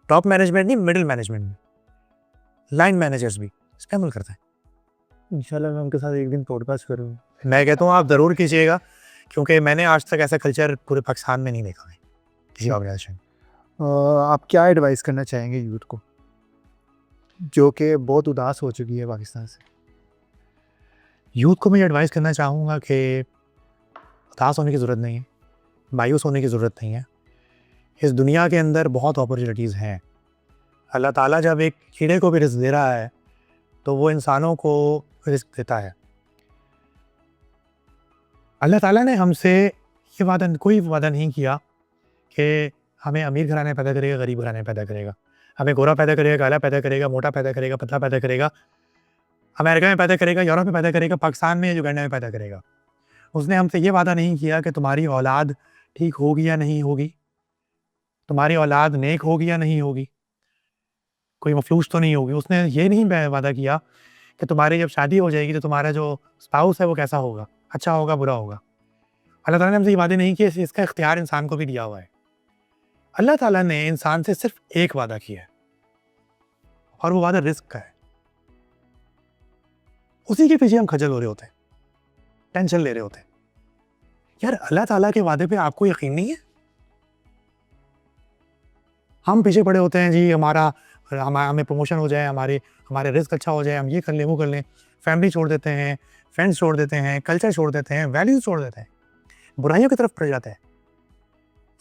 S1: टॉप मैनेजमेंट नहीं, मिडिल मैनेजमेंट में, लाइन मैनेजर्स भी इस पर अमल करते हैं।
S2: इंशाल्लाह मैं उनके साथ एक दिन पॉडकास्ट करूँ।
S1: मैं कहता हूँ आप ज़रूर कीजिएगा, क्योंकि मैंने आज तक ऐसा कल्चर पूरे पाकिस्तान में नहीं देखा है किसी ऑर्गेनाइजेशन।
S2: आप क्या एडवाइस करना चाहेंगे यूथ को जो कि बहुत उदास हो चुकी है पाकिस्तान से?
S1: यूथ को मैं एडवाइस करना चाहूँगा कि उदास होने की ज़रूरत नहीं है, मायूस होने की ज़रूरत नहीं है। इस दुनिया के अंदर बहुत अपॉर्चुनिटीज़ हैं। अल्लाह ताला जब एक कीड़े को भी रिस्क दे रहा है तो वो इंसानों को रिस्क देता है। अल्लाह ताला ने हमसे ये कोई वादा नहीं किया कि हमें अमीर घराने पैदा करेगा, गरीब घराने पैदा करेगा, हमें गोरा पैदा करेगा, काला पैदा करेगा, मोटा पैदा करेगा, पतला पैदा करेगा, अमेरिका में पैदा करेगा, यूरोप में पैदा करेगा, पाकिस्तान में या युगांडा में पैदा करेगा। उसने हमसे ये वादा नहीं किया कि तुम्हारी औलाद ठीक होगी या नहीं होगी, तुम्हारी औलाद नेक होगी या नहीं होगी, कोई मफलूज तो नहीं होगी। उसने ये नहीं वादा किया कि तुम्हारी जब शादी हो जाएगी तो तुम्हारा जो स्पाउस है वो कैसा होगा, अच्छा होगा, बुरा होगा। अल्लाह ताला ने हमसे ये वादे नहीं किए, इसका इख्तियार इंसान को भी दिया हुआ है। अल्लाह ताला ने इंसान से सिर्फ एक वादा किया है और वो वादा रिस्क का है। उसी के पीछे हम खजल हो रहे होते हैं, टेंशन ले रहे होते हैं। यार अल्लाह ताला के वादे पे आपको यकीन नहीं है? हम पीछे पड़े होते हैं जी, हमें प्रमोशन हो जाए, हमारे रिस्क अच्छा हो जाए, हम ये कर लें वो कर लें, फैमिली छोड़ देते हैं, फ्रेंड्स छोड़ देते हैं, कल्चर छोड़ देते हैं, वैल्यूज छोड़ देते हैं, बुराइयों की तरफ पड़ जाते हैं,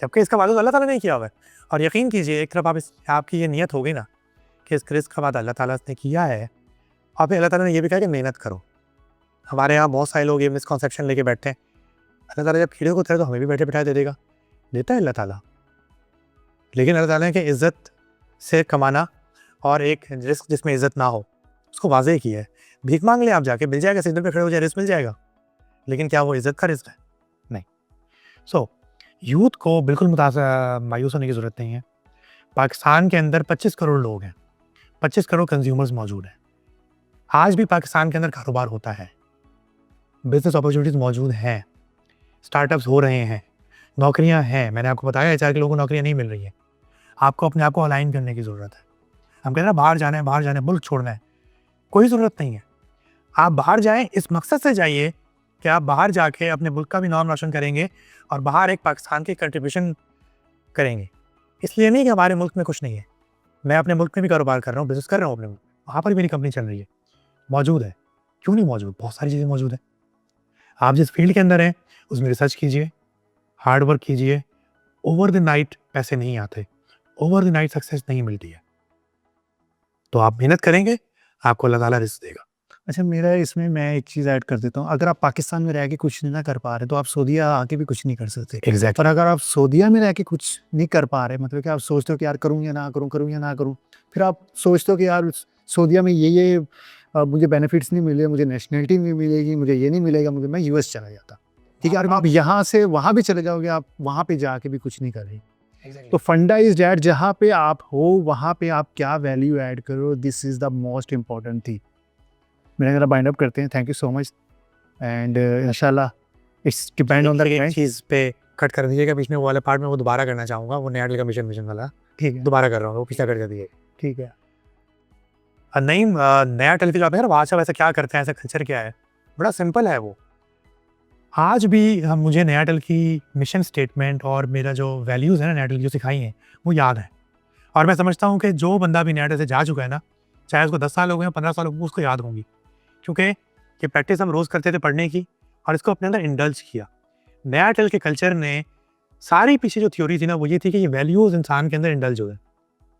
S1: जबकि इसका वादा अल्लाह ताला ने किया हुआ है। और यकीन कीजिए, एक तरफ आपकी ये नियत हो गई ना कि इस रिस्क का वादा अल्लाह ताला ने किया है, और फिर अल्लाह ताला ने ये भी कहा कि मेहनत करो। हमारे यहाँ बहुत सारे लोग ये मिसकॉन्सेप्शन लेके बैठते हैं, अल्लाह ताला जब कीड़े को उतरे तो हमें भी बैठे बैठा दे देगा, देता है अल्लाह ताला। लेकिन अल्लाह ताला ने कि इज़्ज़त से कमाना और एक रिस्क जिसमें इज़्ज़त ना हो, उसको वाज़ेह किया है। भीख मांग ले आप जाके, मिल जाएगा, सिग्नल पे खड़े हो जाए, रिस्क मिल जाएगा, लेकिन क्या वो इज़्ज़त का रिस्क है? नहीं। सो यूथ को बिल्कुल मायूस होने की ज़रूरत नहीं है। पाकिस्तान के अंदर 25 करोड़ लोग हैं, 25 करोड़ कंज्यूमर्स मौजूद हैं। आज भी पाकिस्तान के अंदर कारोबार होता है, बिजनेस अपॉर्चुनिटीज़ मौजूद हैं, स्टार्टअप्स हो रहे हैं, नौकरियां हैं। मैंने आपको बताया HR के लोगों को नौकरियां नहीं मिल रही है। आपको अपने आप को अलाइन करने की ज़रूरत है। हम कहते हैं बाहर जाना है, मुल्क छोड़ना है, कोई ज़रूरत नहीं है। आप बाहर जाएं, इस मकसद से जाइए कि आप बाहर जाके अपने मुल्क का भी नाम रोशन करेंगे और बाहर एक पाकिस्तान की कंट्रीब्यूशन करेंगे। इसलिए नहीं कि हमारे मुल्क में कुछ नहीं है। मैं अपने मुल्क में भी कारोबार कर रहा हूँ, बिजनेस कर रहा हूँ अपने मुल्क, वहाँ पर मेरी कंपनी चल रही है, मौजूद है। क्यों नहीं मौजूद? बहुत सारी चीज़ें मौजूद है। आप जिस फील्ड के अंदर हैं उसमें रिसर्च कीजिए, हार्ड वर्क कीजिए। ओवर द नाइट पैसे नहीं आते, ओवर द नाइट सक्सेस नहीं मिलती है। तो आप मेहनत करेंगे, आपको अल्लाह ताला रिस्क देगा।
S2: अच्छा, मेरा इसमें मैं एक चीज़ ऐड कर देता हूँ। अगर आप पाकिस्तान में रह के कुछ नहीं ना कर पा रहे तो आप सऊदीया आके भी कुछ नहीं कर सकते।
S1: एग्जैक्ट।
S2: और अगर आप सऊदीया में रह के कुछ नहीं कर पा रहे, मतलब कि आप सोचते हो कि यार करूँ या ना करूँ, करूँ या ना करूँ, फिर आप सोचते हो कि यार सऊदीया में ये मुझे बेनिफिट्स नहीं मिले, मुझे नेशनलिटी नहीं मिलेगी, मुझे ये नहीं मिलेगा, मुझे मैं US चला जाता। ठीक है, और आप यहाँ से वहाँ भी चले जाओगे, आप वहाँ पे जाके भी कुछ नहीं करेंगे। तो फंडा इज डैट, जहाँ पे आप हो वहाँ पे आप क्या वैल्यू ऐड करो, this is the most important thing. मेरा ज़रा बाइंड अप करते हैं। Thank you so much and इंशाल्लाह इट्स डिपेंड ऑन द
S1: चीज़ पे कट कर दीजिएगा बीच में, वो वाला पार्ट में वो दोबारा करना चाहूँगा, वो नया का मिशन वाला।
S2: ठीक है,
S1: दोबारा कर रहा हूँ, वो पिछला कर दिए।
S2: ठीक है।
S1: नहीं, नया टेलीविजन आप यार वहाँ से वैसे क्या करते हैं, ऐसा कल्चर क्या है? बड़ा सिंपल है वो। आज भी मुझे नया एयरटेल की मिशन स्टेटमेंट और मेरा जो वैल्यूज़ है ना नया एयरटेल की जो सिखाई हैं वो याद है। और मैं समझता हूँ कि जो बंदा भी नया एयरटेल से जा चुका है ना, चाहे उसको 10 साल हो गए या 15 साल हो गए, उसको याद होंगी। क्योंकि ये प्रैक्टिस हम रोज़ करते थे पढ़ने की और इसको अपने अंदर इंडल्ज किया। नया एयरटेल के कल्चर ने सारी पीछे जो थ्योरी थी ना वो ये थी कि ये वैल्यूज़ इंसान के अंदर इंडल्ज हो गए।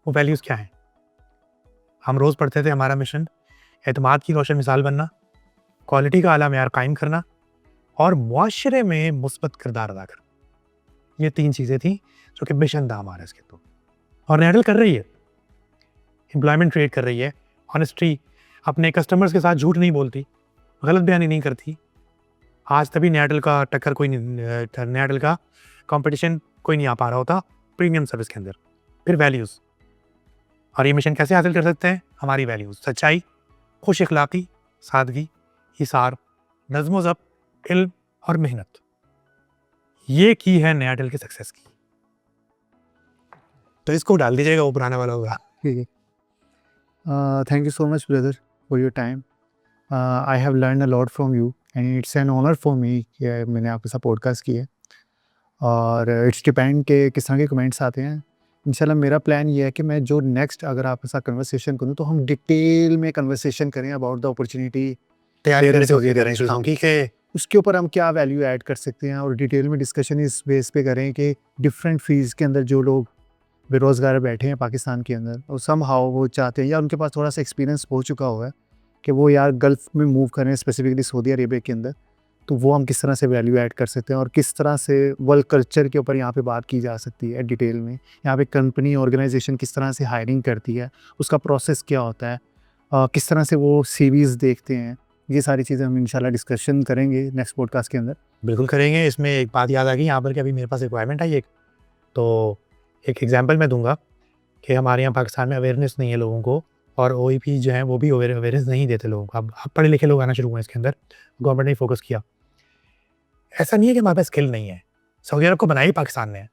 S1: वो वैल्यूज़ क्या हैं? हम रोज़ पढ़ते थे हमारा मिशन एतमाद की रोशन मिसाल बनना, क्वालिटी का आला मेयार कायम करना और मुआशरे में मुस्बत किरदार अदा करना। ये 3 चीज़ें थी जो कि मिशन था हमारा इसके तो। और नया एयरटेल कर रही है। एम्प्लॉयमेंट क्रिएट कर रही है, ऑनेस्टी, अपने कस्टमर्स के साथ झूठ नहीं बोलती, गलत बयानी नहीं करती। आज तभी नया एयरटेल का टक्कर कोई नहीं, नया एयरटेल का कॉम्पिटिशन कोई नहीं आ पा रहा होता प्रीमियम सर्विस के अंदर। फिर वैल्यूज़, और ये मिशन कैसे हासिल कर सकते हैं? हमारी वैल्यूज़, सच्चाई, खुश अखलाक़ी, सादगी, हिसार, नज़्म ज़ब्त, इल्म और मेहनत। ये की है नया एयरटेल की सक्सेस की। तो इसको डाल दीजिएगा, वो पुराना वाला होगा।
S2: ठीक है। Thank you so much, brother, for your time. I have learned a lot from you, and it's an honor for me कि मैंने आपके साथ पॉडकास्ट की है। और इट्स डिपेंड कि किस तरह के कमेंट्स आते हैं। इंशाल्लाह मेरा प्लान ये है कि मैं जो नेक्स्ट अगर आपके साथ कन्वर्सेशन करूँ तो हम डिटेल में कन्वर्सेशन करें अबाउट द अपॉर्चुनिटी,
S1: तैयारी कैसे होती है कि
S2: उसके ऊपर हम क्या वैल्यू ऐड कर सकते हैं, और डिटेल में डिस्कशन इस बेस पे करें कि डिफरेंट फील्ड्स के अंदर जो लोग बेरोज़गार बैठे हैं पाकिस्तान के अंदर, और सम हाउ वो चाहते हैं या उनके पास थोड़ा सा एक्सपीरियंस हो चुका हुआ है कि वो यार गल्फ़ में मूव करें, स्पेसिफिकली सऊदी अरेबिया के अंदर, तो वो हम किस तरह से वैल्यू ऐड कर सकते हैं और किस तरह से वर्क कल्चर के ऊपर यहाँ पे बात की जा सकती है डिटेल में। यहाँ पे कंपनी ऑर्गेनाइजेशन किस तरह से हायरिंग करती है, उसका प्रोसेस क्या होता है, किस तरह से वो सीवीज़ देखते हैं, ये सारी चीज़ें हम इंशाल्लाह डिस्कशन करेंगे नेक्स्ट पॉडकास्ट के अंदर।
S1: बिल्कुल करेंगे। इसमें एक बात याद आ गई यहाँ पर कि अभी मेरे पास रिक्वायरमेंट आई एक, तो एक एग्जांपल मैं दूंगा कि हमारे यहाँ पाकिस्तान में अवेयरनेस नहीं है लोगों को, और ओईपी जो है वो भी अवेयरनेस नहीं देते लोगों को। अब पढ़े लिखे लोग आना शुरू हुए इसके अंदर, गवर्नमेंट ने फोकस किया। ऐसा नहीं है कि हमारे पास स्किल नहीं है, सऊदी अरब को बनाया ही पाकिस्तान ने है।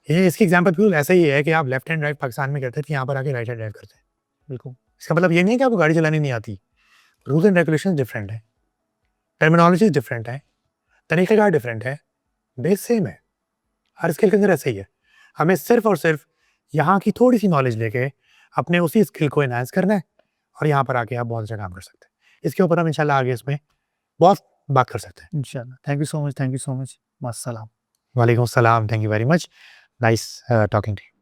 S1: ये इसकी एग्जाम्पल बिल्कुल ऐसा ही है कि आप लेफ्ट हैंड ड्राइव पाकिस्तान में करते थे, यहाँ पर आके राइट हैंड ड्राइव करते हैं। बिल्कुल, इसका मतलब ये नहीं है कि आपको गाड़ी चलानी नहीं आती। रूल्स एंड रेगुलेशन डिफरेंट है, टर्मिनोलॉजी डिफरेंट है, तरीक़ेकार डिफरेंट है, बेस सेम है। हर स्किल के अंदर ऐसा ही है। हमें सिर्फ और सिर्फ यहाँ की थोड़ी सी नॉलेज लेके अपने उसी स्किल को एनहांस करना है, और यहाँ पर आके आप बहुत अच्छा काम कर सकते हैं। इसके ऊपर हम इंशाल्लाह आगे इसमें बहुत बात कर सकते हैं
S2: इंशाल्लाह। Thank you so much, thank you so much. मास्सलाम।
S1: वालेकुम अस्सलाम, thank you very much, nice talking to you.